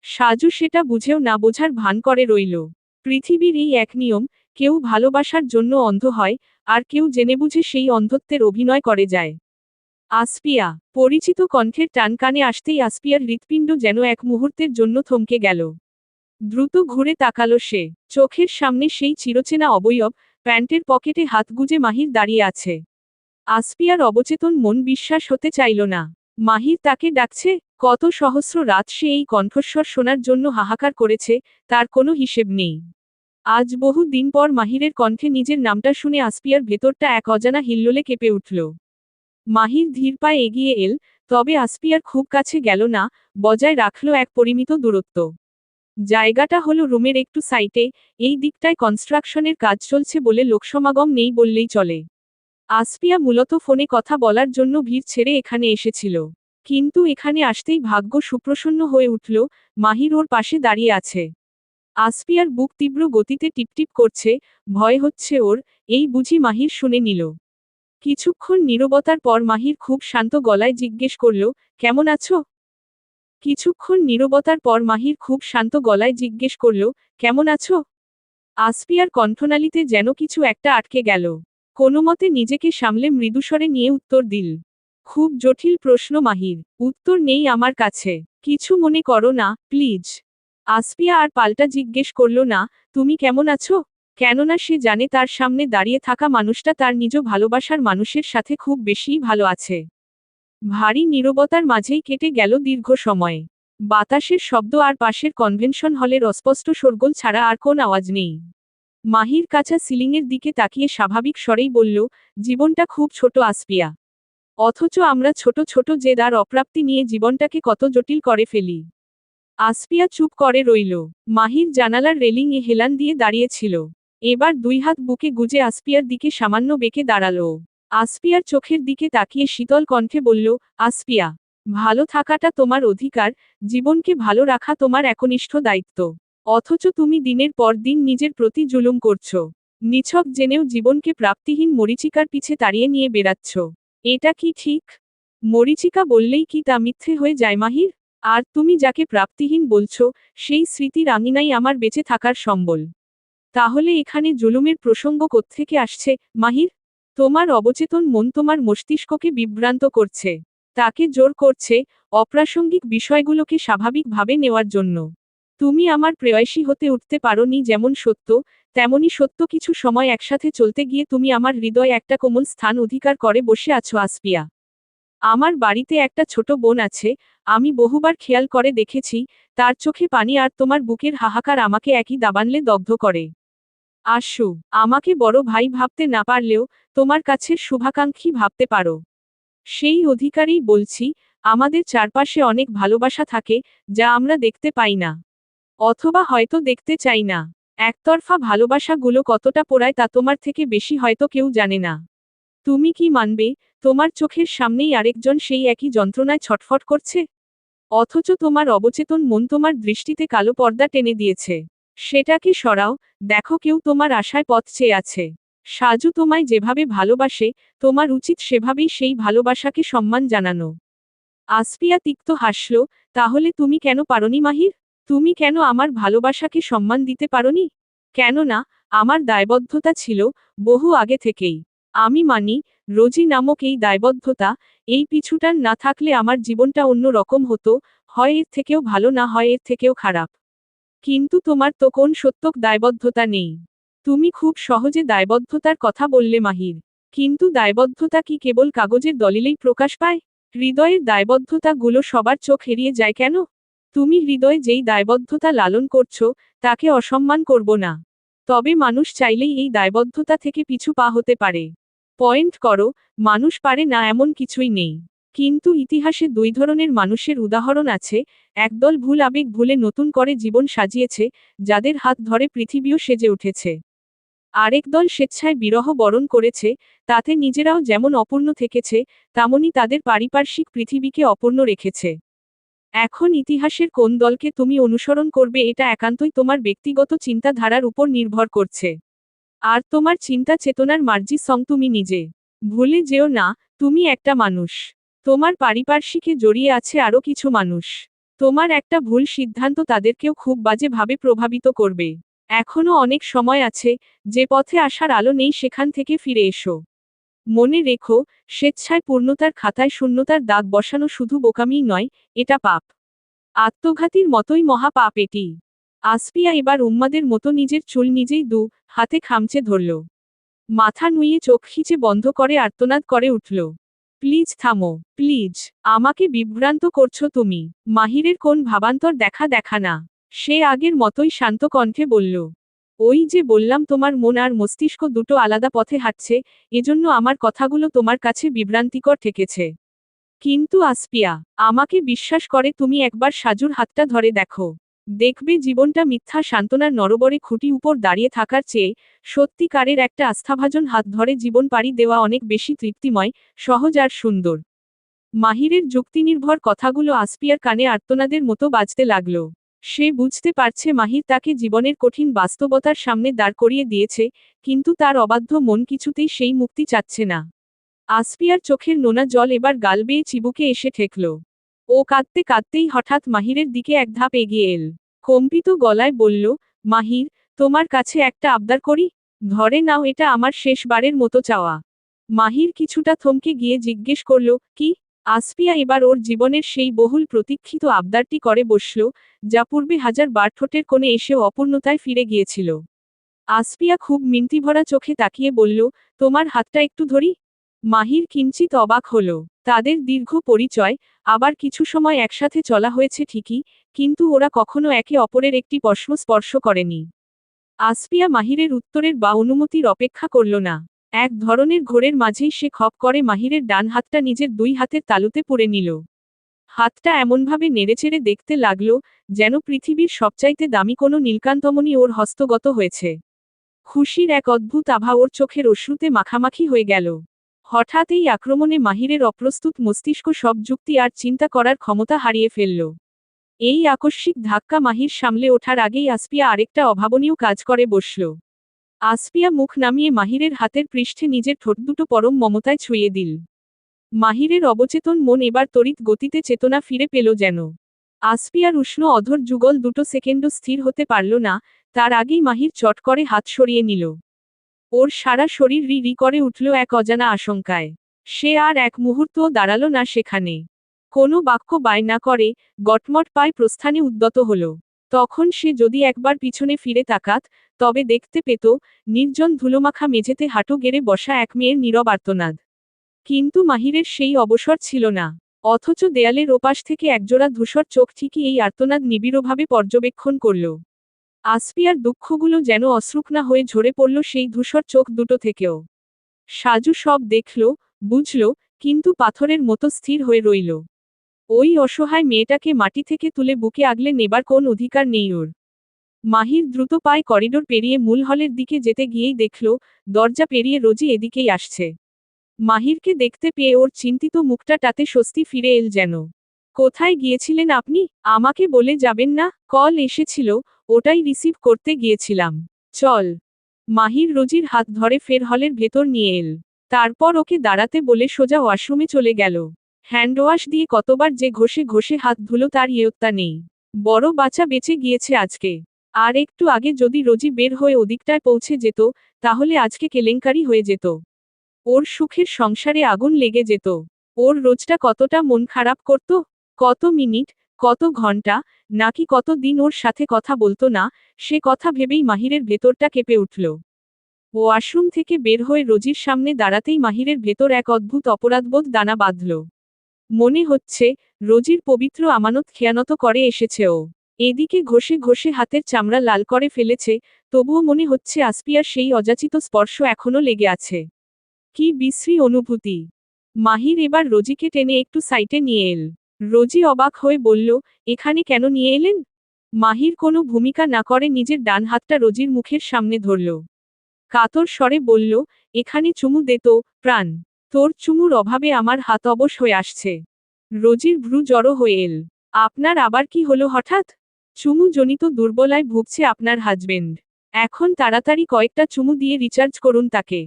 সাজু সেটা বুঝেও না বোঝার ভান করে রইল। পৃথিবীর এই এক নিয়ম, কেউ ভালোবাসার জন্য অন্ধ হয়, আর কেউ জেনে বুঝে সেই অন্ধত্বের অভিনয় করে যায়। আসপিয়া, পরিচিত কণ্ঠের টান কানে আসতেই আসপিয়ার হৃৎপিণ্ড যেন এক মুহূর্তের জন্য থমকে গেল। দ্রুত ঘুরে তাকালো সে। চোখের সামনে সেই চিরচেনা অবয়ব, প্যান্টের পকেটে হাত গুজে মাহির দাঁড়িয়ে আছে। আসপিয়ার অবচেতন মন বিশ্বাস হতে চাইল না। মাহির তাকে ডাকছে? কত সহস্র রাত সে এই কণ্ঠস্বর শোনার জন্য হাহাকার করেছে, তার কোনো হিসেব নেই। আজ বহু দিন পর মাহিরের কণ্ঠে নিজের নামটা শুনে আসপিয়ার ভেতরটা এক অজানা হিল্লোলে কেঁপে উঠল। মাহির ধীর পায়ে এগিয়ে এল, তবে আসপিয়ার খুব কাছে গেল না, বজায় রাখল এক পরিমিত দূরত্ব। জায়গাটা হলো রুমের একটু সাইটে, এই দিকটায় কনস্ট্রাকশনের কাজ চলছে বলে লোকসমাগম নেই বললেই চলে। আসপিয়া মূলত ফোনে কথা বলার জন্য ভিড় ছেড়ে এখানে এসেছিল। কিন্তু এখানে আসতেই ভাগ্য সুপ্রসন্ন হয়ে উঠল, মাহির ওর পাশে দাঁড়িয়ে আছে। আসপিয়ার বুক তীব্র গতিতে টিপটিপ করছে, ভয় হচ্ছে ওর, এই বুঝি মাহির শুনে নিল। কিছুক্ষণ নীরবতার পর মাহির খুব শান্ত গলায় জিজ্ঞেস করল, কেমন আছো? কিছুক্ষণ নীরবতার পর মাহির খুব শান্ত গলায় জিজ্ঞেস করল, কেমন আছো? আসপিয়ার কণ্ঠনালীতে যেন কিছু একটা আটকে গেল। কোনোমতে নিজেকে সামলে মৃদুস্বরে নিয়ে উত্তর দিল। খুব জটিল প্রশ্ন মাহির, উত্তর নেই আমার কাছে। কিছু মনে করো না, প্লিজ। আসপিয়া আর পাল্টা জিজ্ঞেস করল না, তুমি কেমন আছো? কেননা সে জানে তার সামনে দাঁড়িয়ে থাকা মানুষটা তার নিজ ভালোবাসার মানুষের সাথে খুব বেশিই ভালো আছে। ভারী নীরবতার মাঝেই কেটে গেল দীর্ঘ সময়। বাতাসের শব্দ আর পাশের কনভেনশন হলের অস্পষ্ট শোরগোল ছাড়া আর কোন আওয়াজ নেই। মাহির কাঁচা সিলিংয়ের দিকে তাকিয়ে স্বাভাবিক স্বরেই বলল, জীবনটা খুব ছোট আসপিয়া। অথচ আমরা ছোট ছোট জেদ আর অপ্রাপ্তি নিয়ে জীবনটাকে কত জটিল করে ফেলি। আসপিয়া চুপ করে রইল। মাহির জানালার রেলিং এ হেলান দিয়ে দাঁড়িয়েছিল। এবার দুই হাত বুকে গুজে আসপিয়ার দিকে সামান্য বেঁকে দাঁড়ালো। আসপিয়ার চোখের দিকে তাকিয়ে শীতল কণ্ঠে বলল, আসপিয়া, ভালো থাকাটা তোমার অধিকার, জীবনকে ভালো রাখা তোমার একনিষ্ঠ দায়িত্ব। অথচ তুমি দিনের পর দিন নিজের প্রতি জুলুম করছো। নিছক জেনেও জীবনকে প্রাপ্তিহীন মরীচিকার পিছে তাড়িয়ে নিয়ে বেড়াচ্ছ। এটা কি ঠিক? মরীচিকা বললেই কি তা মিথ্যে হয়ে যায় মাহির? আর তুমি যাকে প্রাপ্তিহীন বলছো, সেই স্মৃতির আঙিনাই আমার বেঁচে থাকার সম্বল। তাহলে এখানে জুলুমের প্রসঙ্গ কোত্থেকে আসছে, মাহির? তোমার অবচেতন মন তোমার মস্তিষ্ককে বিভ্রান্ত করছে। তাকে জোর করছে, অপ্রাসঙ্গিক বিষয়গুলোকে স্বাভাবিকভাবে নেওয়ার জন্য। তুমি আমার প্রেয়সী হতে উঠতে পারোনি যেমন সত্য, তেমনি সত্য কিছু সময় একসাথে চলতে গিয়ে তুমি আমার হৃদয়ে একটা কোমল স্থান অধিকার করে বসে আছো আসপিয়া। আমার বাড়িতে একটা ছোট বোন আছে, আমি বহুবার খেয়াল করে দেখেছি, তার চোখে পানি আর তোমার বুকের হাহাকার আমাকে একই দাবানলে দগ্ধ করে। আশু, আমাকে বড় ভাই ভাবতে না পারলেও, তোমার কাছের শুভাকাঙ্ক্ষী ভাবতে পারো। সেই অধিকারেই বলছি, আমাদের চারপাশে অনেক ভালোবাসা থাকে, যা আমরা দেখতে পাই না। অথবা হয়তো দেখতে চাই না। একতরফা ভালোবাসাগুলো কতটা পোড়ায় তা তোমার থেকে বেশি হয়তো কেউ জানে না। তুমি কি মানবে, তোমার চোখের সামনেই আরেকজন সেই একই যন্ত্রণায় ছটফট করছে? অথচ তোমার অবচেতন মন তোমার দৃষ্টিতে কালো পর্দা টেনে দিয়েছে। সেটাকে সরাও, দেখো কেউ তোমার আশায় পথ চেয়ে আছে। সাজু তোমায় যেভাবে ভালোবাসে, তোমার উচিত সেভাবেই সেই ভালোবাসাকে সম্মান জানানো। আসপিয়া তিক্ত হাসল, তাহলে তুমি কেন পারোনি মাহির? তুমি কেন আমার ভালোবাসাকে সম্মান দিতে পারোনি? কেননা, আমার দায়বদ্ধতা ছিল, বহু আগে থেকেই। আমি মানি, রোজি নামক এই দায়বদ্ধতা, এই পিছুটান না থাকলে আমার জীবনটা অন্য রকম হতো, হয় এর থেকেও ভালো না হয় এর থেকেও খারাপ। কিন্তু তোমার তো কোন সত্যক দায়বদ্ধতা নেই। তুমি খুব সহজে দায়বদ্ধতার কথা বললে মাহির। কিন্তু দায়বদ্ধতা কি কেবল কাগজের দলিলেই প্রকাশ পায়? হৃদয়ের দায়বদ্ধতাগুলো সবার চোখ এড়িয়ে যায় কেন? তুমি হৃদয়ে যেই দায়বদ্ধতা লালন করছো, তাকে অসম্মান করব না। তবে মানুষ চাইলেই এই দায়বদ্ধতা থেকে পিছু পা হতে পারে। পয়েন্ট করো, মানুষ পারে না এমন কিছুই নেই। কিন্তু ইতিহাসে দুই ধরনের মানুষের উদাহরণ আছে, একদল ভুল আবেগ ভুলে নতুন করে জীবন সাজিয়েছে, যাদের হাত ধরে পৃথিবীও সেজে উঠেছে। আরেক দল স্বেচ্ছায় বিরহ বরণ করেছে, তাতে নিজেরাও যেমন অপূর্ণ থেকেছে, তেমনি তাদের পারিপার্শ্বিক পৃথিবীকে অপূর্ণ রেখেছে। এখন ইতিহাসের কোন দলকে তুমি অনুসরণ করবে এটা একান্তই তোমার ব্যক্তিগত চিন্তাধারার উপর নির্ভর করছে। আর তোমার চিন্তা চেতনার মার্জি সং তুমি নিজে। ভুলে যেও না, তুমি একটা মানুষ। তোমার পারিপার্শ্বিকে জড়িয়ে আছে আরও কিছু মানুষ। তোমার একটা ভুল সিদ্ধান্ত তাদেরকেও খুব বাজে ভাবে প্রভাবিত করবে। এখনো অনেক সময় আছে, যে পথে আসার আলো নেই সেখান থেকে ফিরে এসো। মনে রেখো, স্বেচ্ছায় পূর্ণতার খাতায় শূন্যতার দাগ বসানো শুধু বোকামিই নয়, এটা পাপ। আত্মঘাতীর মতোই মহা পাপ এটি। আসফিয়া এবার উম্মাদের মতো নিজের চুল নিজেই হাতে খামচে ধরল। মাথা নুইয়ে চোখ খিচে বন্ধ করে আর্তনাদ করে উঠল। প্লিজ থামো, প্লিজ। আমাকে বিভ্রান্ত করছো তুমি। মাহিরের কোন ভাবান্তর দেখা না। সে আগের মতোই শান্ত কণ্ঠে বলল। ওই যে বললাম তোমার মন আর মস্তিষ্ক দুটো আলাদা পথে হাঁটছে, এজন্য আমার কথাগুলো তোমার কাছে বিভ্রান্তিকর ঠেকেছে। কিন্তু আসফিয়া, আমাকে বিশ্বাস করে তুমি একবার সাজুর হাতটা ধরে দেখো। দেখবে জীবনটা মিথ্যা সান্ত্বনার নরবরে খুঁটি উপর দাঁড়িয়ে থাকার চেয়ে সত্যিকারের একটা আস্থাভাজন হাত ধরে জীবন পাড়ি দেওয়া অনেক বেশি তৃপ্তিময়, সহজ আর সুন্দর। মাহিরের যুক্তিনির্ভর কথাগুলো আসফিয়ার কানে আর্তনাদের মতো বাজতে লাগল। সে বুঝতে পারছে মাহির তাকে জীবনের কঠিন বাস্তবতার সামনে দাঁড় করিয়ে দিয়েছে, কিন্তু তার অবাধ্য মন কিছুতেই সেই মুক্তি চাচ্ছে না। আসফিয়ার চোখের নোনা জল এবার গাল বেয়ে চিবুকে এসে ঠেকল। ও কাঁদতে কাঁদতেই হঠাৎ মাহিরের দিকে এক ধাপ এগিয়ে এল। কম্পিত গলায় বলল, মাহির, তোমার কাছে একটা আবদার করি? ধরে নাও এটা আমার শেষবারের মতো চাওয়া। মাহির কিছুটা থমকে গিয়ে জিজ্ঞেস করল, কি? আসফিয়া এবার ওর জীবনের সেই বহুল প্রতীক্ষিত আবদারটি করে বসল, যা পূর্বে হাজার বার ঠোঁটের কোণে এসেও অপূর্ণতায় ফিরে গিয়েছিল। আসফিয়া খুব মিনতিভরা চোখে তাকিয়ে বলল, তোমার হাতটা একটু ধরি। মাহির কিঞ্চিত অবাক হল। তাদের দীর্ঘ পরিচয়, আবার কিছু সময় একসাথে চলা হয়েছে ঠিকই, কিন্তু ওরা কখনো একে অপরের একটি পশম স্পর্শ করেনি। আসফিয়া মাহিরের উত্তরের বা অনুমতির অপেক্ষা করল না। এক ধরনের ঘোরের মাঝেই সে খপ করে মাহিরের ডান হাতটা নিজের দুই হাতের তালুতে পুরে নিল। হাতটা এমনভাবে নেড়েচেড়ে দেখতে লাগল, যেন পৃথিবীর সবচাইতে দামি কোনো নীলকান্তমণি ওর হস্তগত হয়েছে। খুশির এক অদ্ভুত আভা ওর চোখের অশ্রুতে মাখামাখি হয়ে গেল। হঠাৎ এই আক্রমণে মাহিরের অপ্রস্তুত মস্তিষ্ক সব যুক্তি আর চিন্তা করার ক্ষমতা হারিয়ে ফেলল। এই আকস্মিক ধাক্কা মাহির সামলে ওঠার আগেই আসফিয়া আরেকটা অভাবনীয় কাজ করে বসল। আসফিয়া মুখ নামিয়ে মাহিরের হাতের পৃষ্ঠে নিজের ঠোঁট দুটো পরম মমতায় ছুঁয়ে দিল। মাহিরের অবচেতন মন এবার তড়িৎ গতিতে চেতনা ফিরে পেল যেন। আসফিয়ার উষ্ণ অধর যুগল দুটো সেকেন্ডও স্থির হতে পারল না, তার আগেই মাহির চট করে হাত সরিয়ে নিল। ওর সারা শরীর রি রি করে উঠল এক অজানা আশঙ্কায়। সে আর এক মুহূর্তও দাঁড়াল না সেখানে। কোনো বাক্য বায় না করে, গটমট পায় প্রস্থানে উদ্যত হল। তখন সে যদি একবার পিছনে ফিরে তাকাত, তবে দেখতে পেত, নির্জন ধুলোমাখা মেঝেতে হাঁটু গেড়ে বসা এক মেয়ের নীরব আর্তনাদ। কিন্তু মাহিরের সেই অবসর ছিল না। অথচ দেয়ালের ওপাশ থেকে একজোড়া ধূসর চোখ ঠিকই এই আর্তনাদ নিবিড়ভাবে পর্যবেক্ষণ করল। আসফিয়ার দুঃখগুলো যেন অশ্রুকণা হয়ে ঝরে পড়ল সেই ধূসর চোখ দুটো থেকেও। সাজু সব দেখল, বুঝল, কিন্তু পাথরের মতো স্থির হয়ে রইল। ওই অসহায় মেয়েটাকে মাটি থেকে তুলে বুকে আগলে নেবার কোন অধিকার নেই ওর। মাহির দ্রুত পায়ে করিডোর পেরিয়ে মূল হলের দিকে যেতে গিয়েই দেখল, দরজা পেরিয়ে রোজি এদিকেই আসছে। মাহিরকে দেখতে পেয়ে ওর চিন্তিত মুখটাতে স্বস্তি ফিরে এল যেন। কোথায় গিয়েছিলেন আপনি? আমাকে বলে যাবেন না? কল এসেছিল, ওটাই রিসিভ করতে গিয়েছিলাম। চল। মাহির রোজির হাত ধরে ফের হলের ভেতর নিয়ে এল। তারপর ওকে দাঁড়াতে বলে সোজা ওয়াশরুমে চলে গেল। হ্যান্ডওয়াশ দিয়ে কতবার যে ঘষে ঘষে হাত ধুলো তার ইয়ত্তা নেই। বড় বাঁচা বেঁচে গিয়েছে আজকে। আর একটু আগে যদি রোজি বের হয়ে ওদিকটায় পৌঁছে যেত, তাহলে আজকে কেলেঙ্কারি হয়ে যেত। ওর সুখের সংসারে আগুন লেগে যেত। ওর রোজটা কতটা মন খারাপ করত, কত মিনিট, কত ঘন্টা, নাকি কত দিন ওর সাথে কথা বলতো না, সে কথা ভেবেই মাহিরের ভেতরটা কেঁপে উঠল। ওয়াশরুম থেকে বের হয়ে রোজির সামনে দাঁড়াতেই মাহিরের ভেতর এক অদ্ভুত অপরাধবোধ দানা বাঁধল। মনে হচ্ছে, রোজির পবিত্র আমানত খেয়ানত করে এসেছে ও। এদিকে ঘষে ঘষে হাতের চামড়া লাল করে ফেলেছে, তবুও মনে হচ্ছে আসপিয়ার সেই অযাচিত স্পর্শ এখনো লেগে আছে। কি বিশ্রী অনুভূতি। মাহির এবার রোজিকে টেনে একটু সাইটে নিয়ে এল। রোজি অবাক হয়ে বলল, এখানে কেন নিয়ে এলেন? মাহির কোনো ভূমিকা না করে নিজের ডান হাতটা রোজির মুখের সামনে ধরল। কাতর স্বরে বলল, এখানে চুমু দে তো, প্রাণ। তোর চুমুর অভাবে আমার হাত অবশ হয়ে আসছে। রোজির ভ্রু জড়ো হয়ে এল। আপনার আবার কি হলো হঠাৎ? চুমু জনিত দুর্বলায় ভুগছে আপনার হাজবেন্ড। এখন তাড়াতাড়ি কয়েকটা চুমু দিয়ে রিচার্জ করুন তাকে।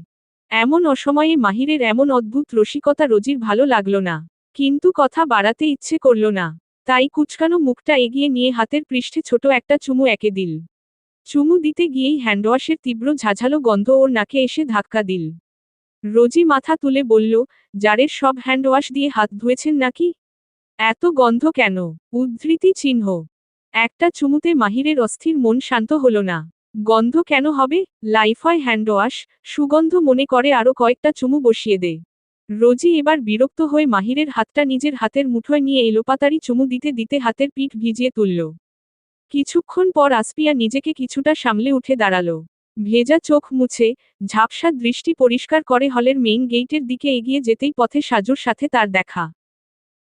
এমন অসময়ে মাহিরের এমন অদ্ভুত রসিকতা রোজির ভালো লাগল না। কিন্তু কথা বাড়াতে ইচ্ছে করল না। তাই কুচকানো মুখটা এগিয়ে নিয়ে হাতের পৃষ্ঠে ছোট একটা চুমু এঁকে দিল। চুমু দিতে গিয়েই হ্যান্ডওয়াশের তীব্র ঝাঝালো গন্ধ ওর নাকে এসে ধাক্কা দিল। রোজি মাথা তুলে বলল, জারের সব হ্যান্ডওয়াশ দিয়ে হাত ধুয়েছেন নাকি? এত গন্ধ কেন? উদ্ধৃতি চিহ্ন। একটা চুমুতে মাহিরের অস্থির মন শান্ত হল না। গন্ধ কেন হবে? লাইফয় হ্যান্ডওয়াশ, সুগন্ধ মনে করে আরো কয়েকটা চুমু বসিয়ে দে। রোজি এবার বিরক্ত হয়ে মাহিরের হাতটা নিজের হাতের মুঠোয় নিয়ে এলোপাতাড়ি চুমু দিতে দিতে হাতের পিঠ ভিজিয়ে তুলল। কিছুক্ষণ পর আসপিয়া নিজেকে কিছুটা সামলে উঠে দাঁড়ালো। ভেজা চোখ মুছে, ঝাপসা দৃষ্টি পরিষ্কার করে হলের মেইন গেইটের দিকে এগিয়ে যেতেই পথে সাজুর সাথে তার দেখা।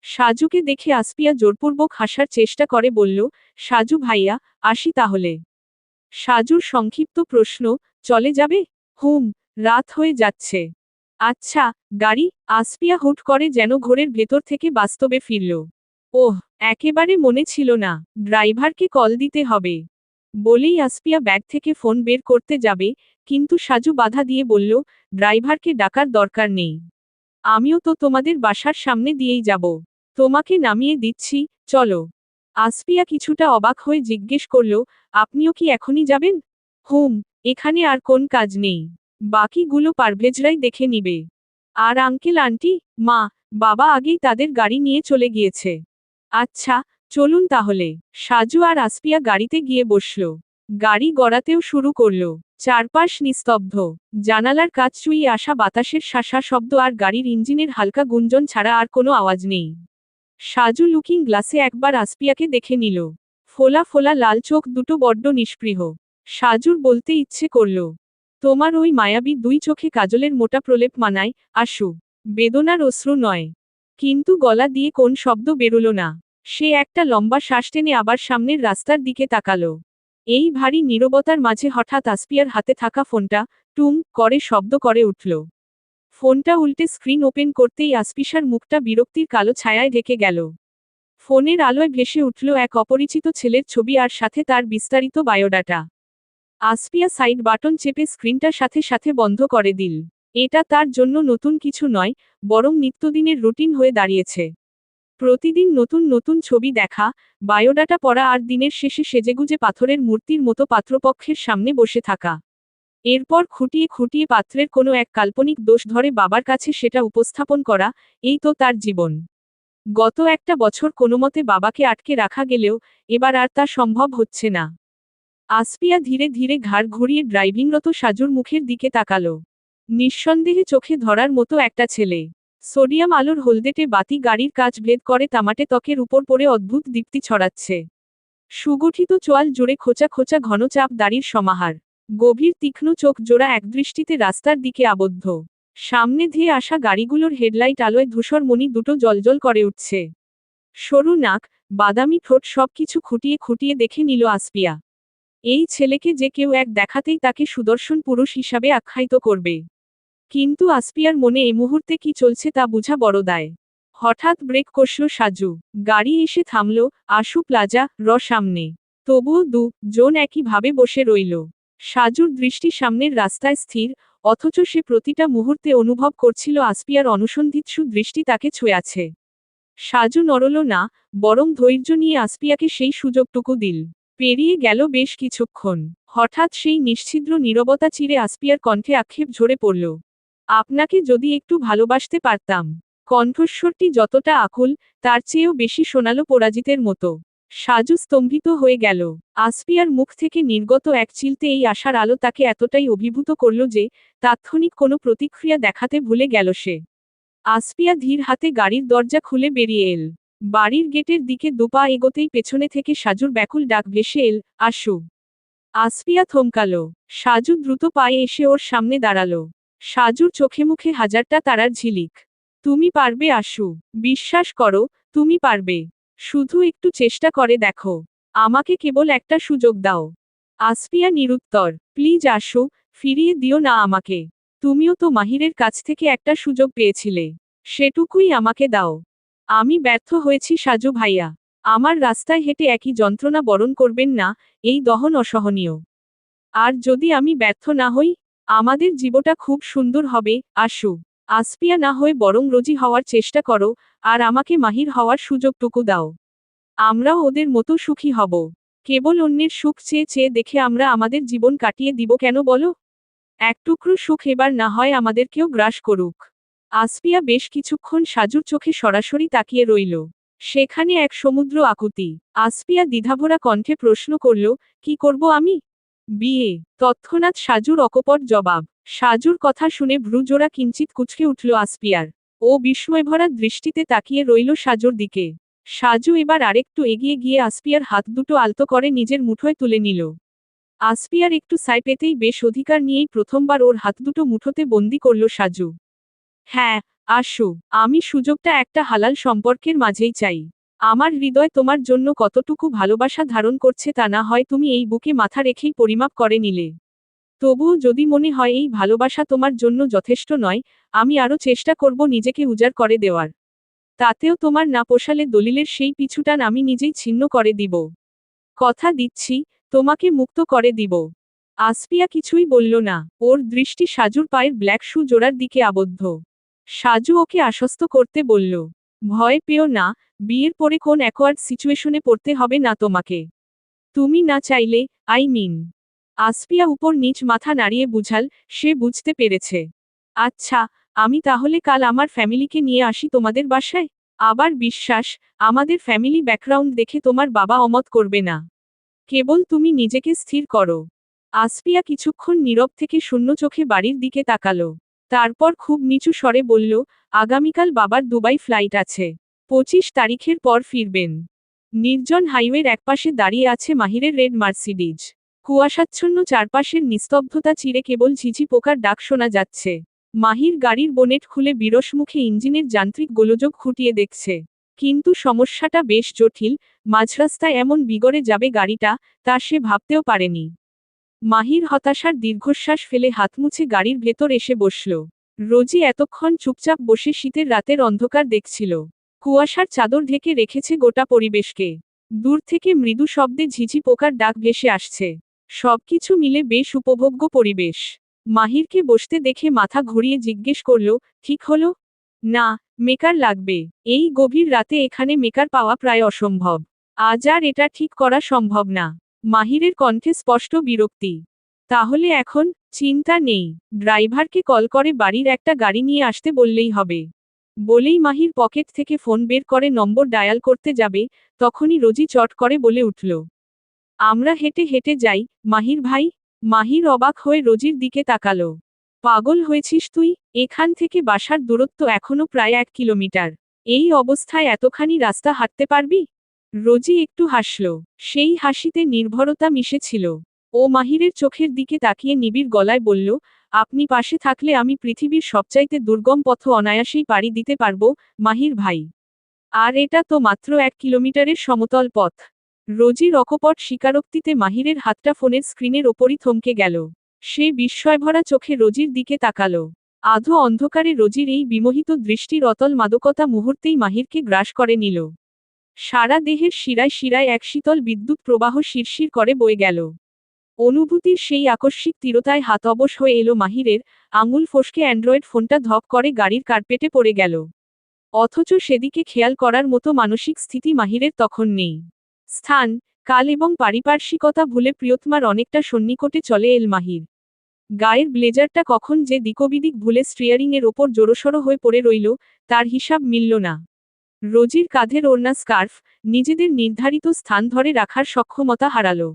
সাজুকে দেখে আসপিয়া জোরপূর্বক হাসার চেষ্টা করে বলল, সাজু ভাইয়া, আসি তাহলে। সাজুর সংক্ষিপ্ত প্রশ্ন, চলে যাবে? হুম, রাত হয়ে যাচ্ছে। আচ্ছা, গাড়ি? আসপিয়া হুট করে যেন ঘোরের ভেতর থেকে বাস্তবে ফিরল। ওহ, একেবারে মনে ছিল না, ড্রাইভারকে কল দিতে হবে। বলেই আসপিয়া ব্যাগ থেকে ফোন বের করতে যাবে, কিন্তু সাজু বাধা দিয়ে বলল, ড্রাইভারকে ডাকার দরকার নেই। আমিও তো তোমাদের বাসার সামনে দিয়েই যাব। তোমাকে নামিয়ে দিচ্ছি, চলো। আসপিয়া কিছুটা অবাক হয়ে জিজ্ঞেস করল, আপনিও কি এখনই যাবেন? হুম, এখানে আর কোন কাজ নেই। বাকিগুলো পারভেজরাই দেখে নিবে। আর আঙ্কেল আন্টি, মা, বাবা আগেই তাদের গাড়ি নিয়ে চলে গিয়েছে। আচ্ছা, চলুন তাহলে। সাজু আর আসপিয়া গাড়িতে গিয়ে বসল। গাড়ি গড়াতেও শুরু করল। চারপাশ নিস্তব্ধ। জানালার কাছ চুইয়ে আসা বাতাসের শাঁসা শব্দ আর গাড়ির ইঞ্জিনের হালকা গুঞ্জন ছাড়া আর কোনো আওয়াজ নেই। সাজু লুকিং গ্লাসে একবার আসপিয়াকে দেখে নিল। ফোলা ফোলা লাল চোখ দুটো বড্ড নিষ্পৃহ। সাজুর বলতে ইচ্ছে করল, তোমার ওই মায়াবী দুই চোখে কাজলের মোটা প্রলেপ মানায়, আশু। বেদনার অশ্রু নয়। কিন্তু গলা দিয়ে কোন শব্দ বেরোল না। সে একটা লম্বা শ্বাস টেনে আবার সামনের রাস্তার দিকে তাকালো। এই ভারী নীরবতার মাঝে হঠাৎ আসপিয়ার হাতে থাকা ফোনটা টুম করে শব্দ করে উঠল। ফোনটা উল্টে স্ক্রিন ওপেন করতেই আসপিয়ার মুখটা বিরক্তির কালো ছায়ায় ঢেকে গেল। ফোনের আলোয় ভেসে উঠল এক অপরিচিত ছেলের ছবি আর সাথে তার বিস্তারিত বায়োডাটা। আসপিয়া সাইড বাটন চেপে স্ক্রিনটা সাথে সাথে বন্ধ করে দিল। এটা তার জন্য নতুন কিছু নয়, বরং নিত্যদিনের রুটিন হয়ে দাঁড়িয়েছে। প্রতিদিন নতুন নতুন ছবি দেখা, বায়োডাটা পড়া আর দিনের শেষে সেজেগুজে পাথরের মূর্তির মতো পাত্রপক্ষের সামনে বসে থাকা। এরপর খুঁটিয়ে খুঁটিয়ে পাত্রের কোনো এক কাল্পনিক দোষ ধরে বাবার কাছে সেটা উপস্থাপন করা, এই তো তার জীবন। গত একটা বছর কোনোমতে বাবাকে আটকে রাখা গেলেও এবার আর তা সম্ভব হচ্ছে না। আসপিয়া ধীরে ধীরে ঘাড় ঘুরিয়ে ড্রাইভিংরত সাজুর মুখের দিকে তাকালো। নিঃসন্দেহে চোখে ধরার মতো একটা ছেলে। সোডিয়াম আলোর হলদেটে বাতি গাড়ির কাচ ভেদ করে তামাটে ত্বকের উপর পড়ে অদ্ভুত দীপ্তি ছড়াচ্ছে। সুগঠিত চোয়াল জুড়ে খোঁচা খোঁচা ঘন চাপ দাড়ির সমাহার। গভীর তীক্ষ্ণ চোখ জোড়া একদৃষ্টিতে রাস্তার দিকে আবদ্ধ। সামনে ধেয়ে আসা গাড়িগুলোর হেডলাইট আলোয় ধূসর মণি দুটো জ্বলজ্বল করে উঠছে। সরু নাক, বাদামি ঠোঁট সবকিছু খুঁটিয়ে খুঁটিয়ে দেখে নিল আসপিয়া। এই ছেলেকে যে কেউ এক দেখাতেই তাকে সুদর্শন পুরুষ হিসাবে আখ্যায়িত করবে। কিন্তু আসপিয়ার মনে এই মুহূর্তে কি চলছে তা বুঝা বড় দায়। হঠাৎ ব্রেক কষল সাজু। গাড়ি এসে থামল, আশু প্লাজা সামনে। তবুও জন একইভাবে বসে রইল। সাজুর দৃষ্টি সামনের রাস্তায় স্থির, অথচ সে প্রতিটা মুহূর্তে অনুভব করছিল আসপিয়ার অনুসন্ধিৎসু দৃষ্টি তাকে ছুঁয়াছে। সাজু নড়ল না, বরং ধৈর্য নিয়ে আসপিয়াকে সেই সুযোগটুকু দিল। পেরিয়ে গেল বেশ কিছুক্ষণ। হঠাৎ সেই নিশ্ছিদ্র নীরবতা চিরে আসপিয়ার কণ্ঠে আক্ষেপ ঝরে পড়ল। আপনাকে যদি একটু ভালোবাসতে পারতাম। কণ্ঠস্বরটি যতটা আকুল, তার চেয়েও বেশি শোনালো পরাজিতের মতো। সাজু স্তম্ভিত হয়ে গেল। আসপিয়ার মুখ থেকে নির্গত এক চিলতে এই আশার আলো তাকে এতটাই অভিভূত করল যে তাৎক্ষণিক কোনো প্রতিক্রিয়া দেখাতে ভুলে গেল সে। আসপিয়া ধীর হাতে গাড়ির দরজা খুলে বেরিয়ে এল। বাড়ির গেটের দিকে দুপা এগোতেই পেছনে থেকে সাজুর ব্যাকুল ডাক ভেসে এল, আসু। আসফিয়া থমকালো। সাজু দ্রুত পায়ে এসে ওর সামনে দাঁড়ালো। সাজুর চোখে মুখে হাজারটা তারার ঝিলিক। তুমি পারবে আসু। বিশ্বাস করো, তুমি পারবে। শুধু একটু চেষ্টা করে দেখো। আমাকে কেবল একটা সুযোগ দাও। আসফিয়া নিরুত্তর। প্লিজ আসু, ফিরিয়ে দিও না আমাকে। তুমিও তো মাহিরের কাছ থেকে একটা সুযোগ পেয়েছিলে। সেটুকুই আমাকে দাও। আমি ব্যর্থ হয়েছি সাজু ভাইয়া। আমার রাস্তায় হেঁটে একই যন্ত্রণা বরণ করবেন না, এই দহন অসহনীয়। আর যদি আমি ব্যর্থ না হই, আমাদের জীবনটা খুব সুন্দর হবে, আসু। আসফিয়া না হয়ে বরং রোজি হওয়ার চেষ্টা করো, আর আমাকে মাহির হওয়ার সুযোগটুকু দাও। আমরাও ওদের মতো সুখী হব। কেবল অন্যের সুখ চেয়ে চেয়ে দেখে আমরা আমাদের জীবন কাটিয়ে দিব কেন বলো? এক টুকরো সুখ এবার না হয় আমাদেরকেও গ্রাস করুক। আসফিয়া বেশ কিছুক্ষণ সাজুর চোখে সরাসরি তাকিয়ে রইল। সেখানে এক সমুদ্র আকুতি। আসফিয়া দ্বিধাভরা কণ্ঠে প্রশ্ন করল, কি করব আমি? বিয়ে। তৎক্ষণাৎ সাজুর অকপট জবাব। সাজুর কথা শুনে ভ্রুজোড়া কিঞ্চিত কুঁচকে উঠল আসফিয়ার। ও বিস্ময়ভরা দৃষ্টিতে তাকিয়ে রইল সাজুর দিকে। সাজু এবার আরেকটু এগিয়ে গিয়ে আসফিয়ার হাত দুটো আলতো করে নিজের মুঠোয় তুলে নিল। আসফিয়ার একটু সায় পেতেই বেশ অধিকার নিয়েই প্রথমবার ওর হাত দুটো মুঠোতে বন্দি করল সাজু। হ্যাঁ, আসু। আমি সুযোগটা একটা হালাল সম্পর্কের মাঝেই চাই। আমার হৃদয় তোমার জন্য কতটুকু ভালোবাসা ধারণ করছে তা না হয় তুমি এই বুকে মাথা রেখেই পরিমাপ করে নিলে। তবুও যদি মনে হয় এই ভালোবাসা তোমার জন্য যথেষ্ট নয়, আমি আরও চেষ্টা করব নিজেকে উজাড় করে দেওয়ার। তাতেও তোমার না পোষালে দলিলের সেই পিছুটান আমি নিজেই ছিন্ন করে দিব। কথা দিচ্ছি, তোমাকে মুক্ত করে দিব। আসফিয়া কিছুই বলল না, ওর দৃষ্টি সাজুর পায়ের ব্ল্যাক শু জোড়ার দিকে আবদ্ধ। সাজু ওকে আশ্বস্ত করতে বলল, ভয় পেও না, বিয়ের পরে কোন অ্যাকওয়ার্ড সিচুয়েশনে পড়তে হবে না তোমাকে। তুমি না চাইলে, আই মিন। আসফিয়া উপর নিচ মাথা নাড়িয়ে বুঝাল, সে বুঝতে পেরেছে। আচ্ছা, আমি তাহলে কাল আমার ফ্যামিলিকে নিয়ে আসি তোমাদের বাসায়? আবার বিশ্বাস, আমাদের ফ্যামিলি ব্যাকগ্রাউন্ড দেখে তোমার বাবা অমত করবে না। কেবল তুমি নিজেকে স্থির করো। আসফিয়া কিছুক্ষণ নীরব থেকে শূন্য চোখে বাড়ির দিকে তাকালো। তারপর খুব নিচু স্বরে বলল, আগামীকাল বাবার দুবাই ফ্লাইট আছে। 25 তারিখের পর ফিরবেন। নির্জন হাইওয়ের একপাশে দাঁড়িয়ে আছে মাহিরের রেড মার্সিডিজ। কুয়াশাচ্ছন্ন চারপাশের নিস্তব্ধতা চিরে কেবল ঝিঝি পোকার ডাক শোনা যাচ্ছে। মাহির গাড়ির বোনেট খুলে বিরসমুখে ইঞ্জিনের যান্ত্রিক গোলযোগ খুঁটিয়ে দেখছে। কিন্তু সমস্যাটা বেশ জটিল, মাঝরাস্তায় এমন বিগড়ে যাবে গাড়িটা, তা সে ভাবতেও পারেনি। মাহির হতাশার দীর্ঘশ্বাস ফেলে হাত মুছে গাড়ির ভেতর এসে বসল। রোজি এতক্ষণ চুপচাপ বসে শীতের রাতের অন্ধকার দেখছিল। কুয়াশার চাদর ঢেকে রেখেছে গোটা পরিবেশকে। দূর থেকে মৃদু শব্দে ঝিঝি পোকার ডাক ভেসে আসছে। সবকিছু মিলে বেশ উপভোগ্য পরিবেশ। মাহিরকে বসতে দেখে মাথা ঘুরিয়ে জিজ্ঞেস করল, ঠিক হলো? না, মেকার লাগবে। এই গভীর রাতে এখানে মেকার পাওয়া প্রায় অসম্ভব। আজ আর এটা ঠিক করা সম্ভব না। মাহিরের কণ্ঠে স্পষ্ট বিরক্তি। তাহলে এখন? চিন্তা নেই, ড্রাইভারকে কল করে বাড়ির একটা গাড়ি নিয়ে আসতে বললেই হবে। বলেই মাহির পকেট থেকে ফোন বের করে নম্বর ডায়াল করতে যাবে, তখনই রোজি চট করে বলে উঠল, আমরা হেঁটে হেঁটে যাই, মাহির ভাই। মাহির অবাক হয়ে রোজির দিকে তাকালো। পাগল হয়েছিস তুই? এখান থেকে বাসার দূরত্ব এখনো প্রায় 1 কিলোমিটার। এই অবস্থায় এতখানি রাস্তা হাঁটতে পারবি? রোজি একটু হাসল। সেই হাসিতে নির্ভরতা মিশেছিল। ও মাহিরের চোখের দিকে তাকিয়ে নিবিড় গলায় বলল, আপনি পাশে থাকলে আমি পৃথিবীর সবচাইতে দুর্গম পথ অনায়াসেই পাড়ি দিতে পারবো, মাহির ভাই। আর এটা তো মাত্র 1 কিলোমিটারের সমতল পথ। রোজির অকপট স্বীকারোক্তিতে মাহিরের হাতটা ফোনের স্ক্রিনের ওপরই থমকে গেল। সে বিস্ময়ভরা চোখে রোজির দিকে তাকালো। আধো অন্ধকারে রোজির এই বিমোহিত দৃষ্টির অতল মাদকতা মুহূর্তেই মাহিরকে গ্রাস করে নিল। সারা দেহের শিরায় শিরায় এক শীতল বিদ্যুৎ প্রবাহ শিরশির করে বয়ে গেল। অনুভূতির সেই আকস্মিক তীরতায় হাত অবশ হয়ে এলো মাহিরের, আঙুল ফসকে অ্যান্ড্রয়েড ফোনটা ধপ করে গাড়ির কার্পেটে পড়ে গেল। অথচ সেদিকে খেয়াল করার মতো মানসিক স্থিতি মাহিরের তখন নেই। স্থান, কাল এবং পারিপার্শ্বিকতা ভুলে প্রিয়তমার অনেকটা সন্নিকটে চলে এল মাহির। গায়ের ব্লেজারটা কখন যে দিকবিদিক ভুলে স্টিয়ারিংয়ের ওপর জোড়সড় হয়ে পড়ে রইল, তার হিসাব মিলল না। রোজির কাঁধের ওড়না স্কার্ফ, নিজেদের নির্ধারিত স্থান ধরে রাখার সক্ষমতা হারালো।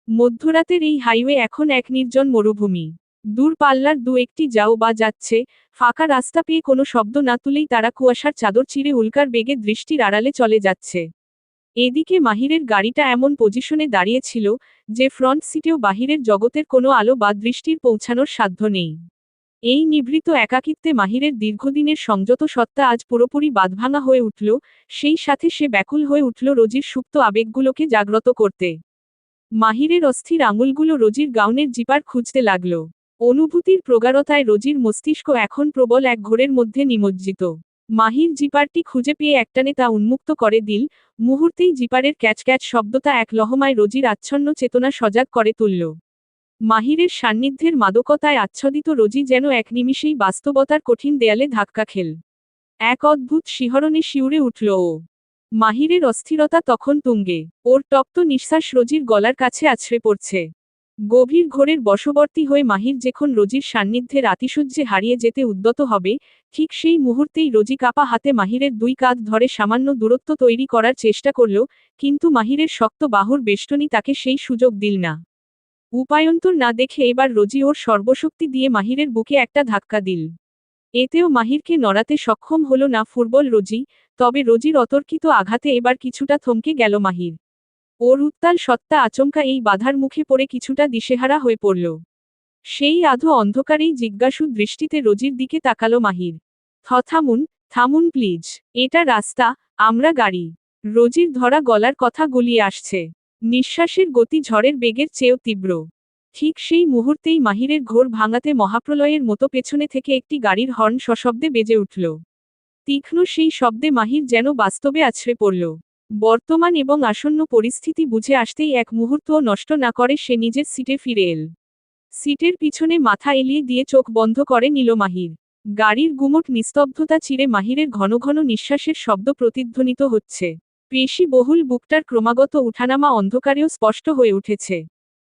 মধ্যরাতের এই হাইওয়ে এখন এক নির্জন মরুভূমি। দূর পাল্লার দু একটি যাও বা যাচ্ছে, ফাঁকা রাস্তা পেয়ে কোনো শব্দ না তুলেই তারা কুয়াশার চাদর চিরে উল্কার বেগে দৃষ্টির আড়ালে চলে যাচ্ছে। এদিকে মাহিরের গাড়িটা এমন পজিশনে দাঁড়িয়েছিল যে ফ্রন্ট সিটেও বাহিরের জগতের কোনো আলো বা দৃষ্টির পৌঁছানোর সাধ্য নেই। এই নিভৃত একাকিত্বে মাহিরের দীর্ঘদিনের সংযত সত্তা আজ পুরোপুরি বাঁধভাঙা হয়ে উঠল, সেই সাথে সে ব্যাকুল হয়ে উঠল রোজির সুপ্ত আবেগগুলোকে জাগ্রত করতে। মাহিরের অস্থির আঙুলগুলো রোজির গাউনের জিপার খুঁজতে লাগল। অনুভূতির প্রগাঢ়তায় রোজির মস্তিষ্ক এখন প্রবল এক ঘোরের মধ্যে নিমজ্জিত। মাহির জিপারটি খুঁজে পেয়ে একটানে তা উন্মুক্ত করে দিল, মুহূর্তেই জিপারের ক্যাচ ক্যাচ শব্দটা এক লহমায় রোজির আচ্ছন্ন চেতনা সজাগ করে তুলল। মাহিরের সান্নিধ্যের মাদকতায় আচ্ছাদিত রোজি যেন এক নিমিষেই বাস্তবতার কঠিন দেয়ালে ধাক্কা খেল। এক অদ্ভুত শিহরণে শিউরে উঠল ও। মাহিরের অস্থিরতা তখন তুঙ্গে, ওর তপ্ত নিঃশ্বাস রোজির গলার কাছে আছড়ে পড়ছে। গভীর ঘোরের বশবর্তী হয়ে মাহির যখন রোজির সান্নিধ্যের আতিশয্যে হারিয়ে যেতে উদ্যত হবে, ঠিক সেই মুহূর্তেই রোজি কাপা হাতে মাহিরের দুই কাঁধ ধরে সামান্য দূরত্ব তৈরি করার চেষ্টা করল, কিন্তু মাহিরের শক্ত বাহুর বেষ্টনী তাকে সেই সুযোগ দিল না। উপায়ন্তর না দেখে এবার রোজি ওর সর্বশক্তি দিয়ে মাহিরের বুকে একটা ধাক্কা দিল। এতেও মাহিরকে নড়াতে সক্ষম হল না ফুটবল রোজি, তবে রোজির অতর্কিত আঘাতে এবার কিছুটা থমকে গেল মাহির। ওর উত্তাল সত্তা আচমকা এই বাধার মুখে পড়ে কিছুটা দিশেহারা হয়ে পড়ল। সেই আধো অন্ধকারেই জিজ্ঞাসু দৃষ্টিতে রোজির দিকে তাকালো মাহির। থামুন, থামুন প্লিজ, এটা রাস্তা, আমরা গাড়ি। রোজির ধরা গলার কথা গুলিয়ে আসছে। নিঃশ্বাসের গতি ঝড়ের বেগের চেয়েও তীব্র। ঠিক সেই মুহূর্তেই মাহিরের ঘোর ভাঙাতে মহাপ্রলয়ের মতো পেছনে থেকে একটি গাড়ির হর্ন সশব্দে বেজে উঠল। তীক্ষ্ণ সেই শব্দে মাহির যেন বাস্তবে আছড়ে পড়ল। বর্তমান এবং আসন্ন পরিস্থিতি বুঝে আসতেই এক মুহূর্তও নষ্ট না করে সে নিজের সিটে ফিরে এল। সিটের পিছনে মাথা এলিয়ে দিয়ে চোখ বন্ধ করে নিল মাহির। গাড়ির গুমোট নিস্তব্ধতা চিরে মাহিরের ঘন ঘন নিঃশ্বাসের শব্দ প্রতিধ্বনিত হচ্ছে। পেশি বহুল বুকটার ক্রমাগত উঠানামা অন্ধকারেও স্পষ্ট হয়ে উঠেছে।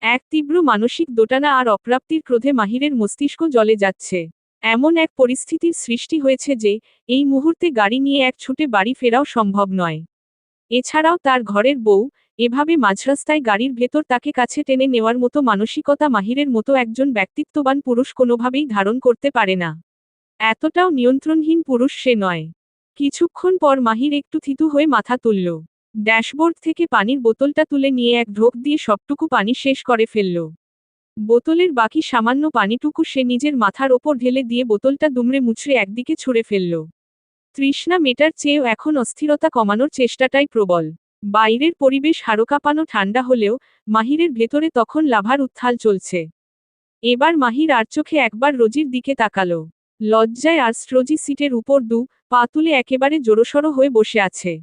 এক তীব্র মানসিক দোটানা আর অপ্রাপ্তির ক্রোধে মাহিরের মস্তিষ্ক জ্বলে যাচ্ছে। এমন এক পরিস্থিতির সৃষ্টি হয়েছে যে, এই মুহূর্তে গাড়ি নিয়ে এক ছুটে বাড়ি ফেরাও সম্ভব নয়। এছাড়াও তার ঘরের বউ, এভাবে মাঝরাস্তায় গাড়ির ভেতর তাকে কাছে টেনে নেওয়ার মতো মানসিকতা মাহিরের মতো একজন ব্যক্তিত্ববান পুরুষ কোনোভাবেই ধারণ করতে পারে না। এতটাও নিয়ন্ত্রণহীন পুরুষ সে নয়। কিছুক্ষণ পর মাহির একটু থিতু হয়ে মাথা তুলল। ড্যাশবোর্ড থেকে পানির বোতলটা তুলে নিয়ে এক ঢোক দিয়ে সবটুকু পানি শেষ করে ফেলল। বোতলের বাকি সামান্য পানিটুকু সে নিজের মাথার ওপর ঢেলে দিয়ে বোতলটা দুমড়ে মুচড়ে একদিকে ছুঁড়ে ফেলল। তৃষ্ণা মেটার চেয়েও এখন অস্থিরতা কমানোর চেষ্টাটাই প্রবল। বাইরের পরিবেশ হাড়কাঁপানো ঠান্ডা হলেও মাহিরের ভেতরে তখন লাভার উত্থাল চলছে। এবার মাহির আর চোখে একবার রোজির দিকে তাকালো। লজ্জায় আর রোজি সিটের উপর দু পা তুলে একেবারে জোড়সড় হয়ে বসে আছে।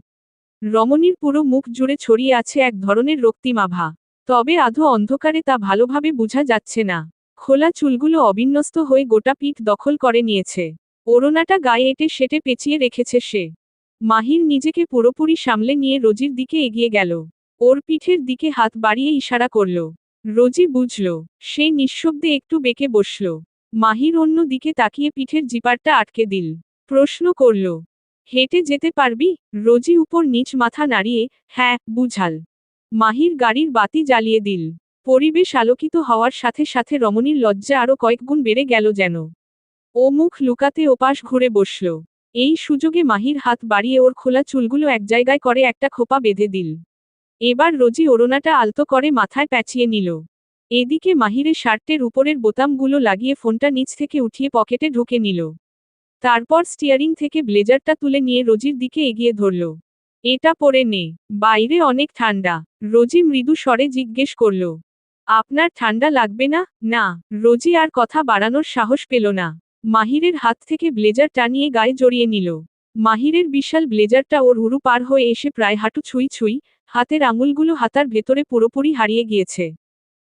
রমণীর পুরো মুখ জুড়ে ছড়িয়ে আছে এক ধরনের রক্তিম আভা। তবে আধো অন্ধকারে তা ভালোভাবে বোঝা যাচ্ছে না। খোলা চুলগুলো অবিন্যস্ত হয়ে গোটা পিঠ দখল করে নিয়েছে। ওড়নাটা গায়ে এঁটে সেটে পেঁচিয়ে রেখেছে সে। মাহির নিজেকে পুরোপুরি সামলে নিয়ে রোজির দিকে এগিয়ে গেল। ওর পিঠের দিকে হাত বাড়িয়ে ইশারা করল। রোজি বুঝল। সে নিঃশব্দে একটু বেঁকে বসল। মাহির অন্য দিকে তাকিয়ে পিঠের জিপারটা আটকে দিল। প্রশ্ন করল, হেঁটে যেতে পারবি? রোজি উপর নিচ মাথা নাড়িয়ে, হ্যাঁ, বুঝাল। মাহির গাড়ির বাতি জ্বালিয়ে দিল। পরিবেশ আলোকিত হওয়ার সাথে সাথে রমণীর লজ্জা আরো কয়েকগুণ বেড়ে গেল যেন। ও মুখ লুকাতে ওপাশ ঘুরে বসল। এই সুযোগে মাহির হাত বাড়িয়ে ওর খোলা চুলগুলো এক জায়গায় করে একটা খোপা বেঁধে দিল। এবার রোজি ওড়নাটা আলতো করে মাথায় প্যাঁচিয়ে নিল। এদিকে মাহিরের শার্টের উপরের বোতামগুলো লাগিয়ে ফোনটা নিচ থেকে উঠিয়ে পকেটে ঢুকে নিল। তারপর স্টিয়ারিং থেকে ব্লেজারটা তুলে নিয়ে রোজির দিকে এগিয়ে ধরল। এটা পরে নে, বাইরে অনেক ঠান্ডা। রোজি মৃদু স্বরে জিজ্ঞেস করল, আপনার ঠান্ডা লাগবে না? না। রোজি আর কথা বাড়ানোর সাহস পেল না। মাহিরের হাত থেকে ব্লেজার টানিয়ে গায়ে জড়িয়ে নিল। মাহিরের বিশাল ব্লেজারটা ওর উরু পার হয়ে এসে প্রায় হাঁটু ছুঁই ছুঁই, হাতের আঙুলগুলো হাতার ভেতরে পুরোপুরি হারিয়ে গিয়েছে।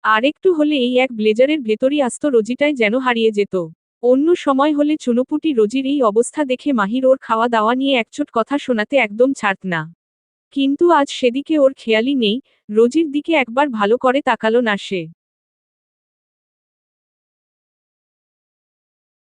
আরেকটু হলে এই এক ব্লেজারের ভেতরই আস্ত রোজিটাই যেন হারিয়ে যেত। অন্য সময় হলে চুনোপুটি রোজির এই অবস্থা দেখে মাহির ওর খাওয়া দাওয়া নিয়ে একচোট কথা শোনাতে একদম ছাড়ত না। কিন্তু আজ সেদিকে ওর খেয়ালই নেই, রোজির দিকে একবার ভালো করে তাকালো না সে।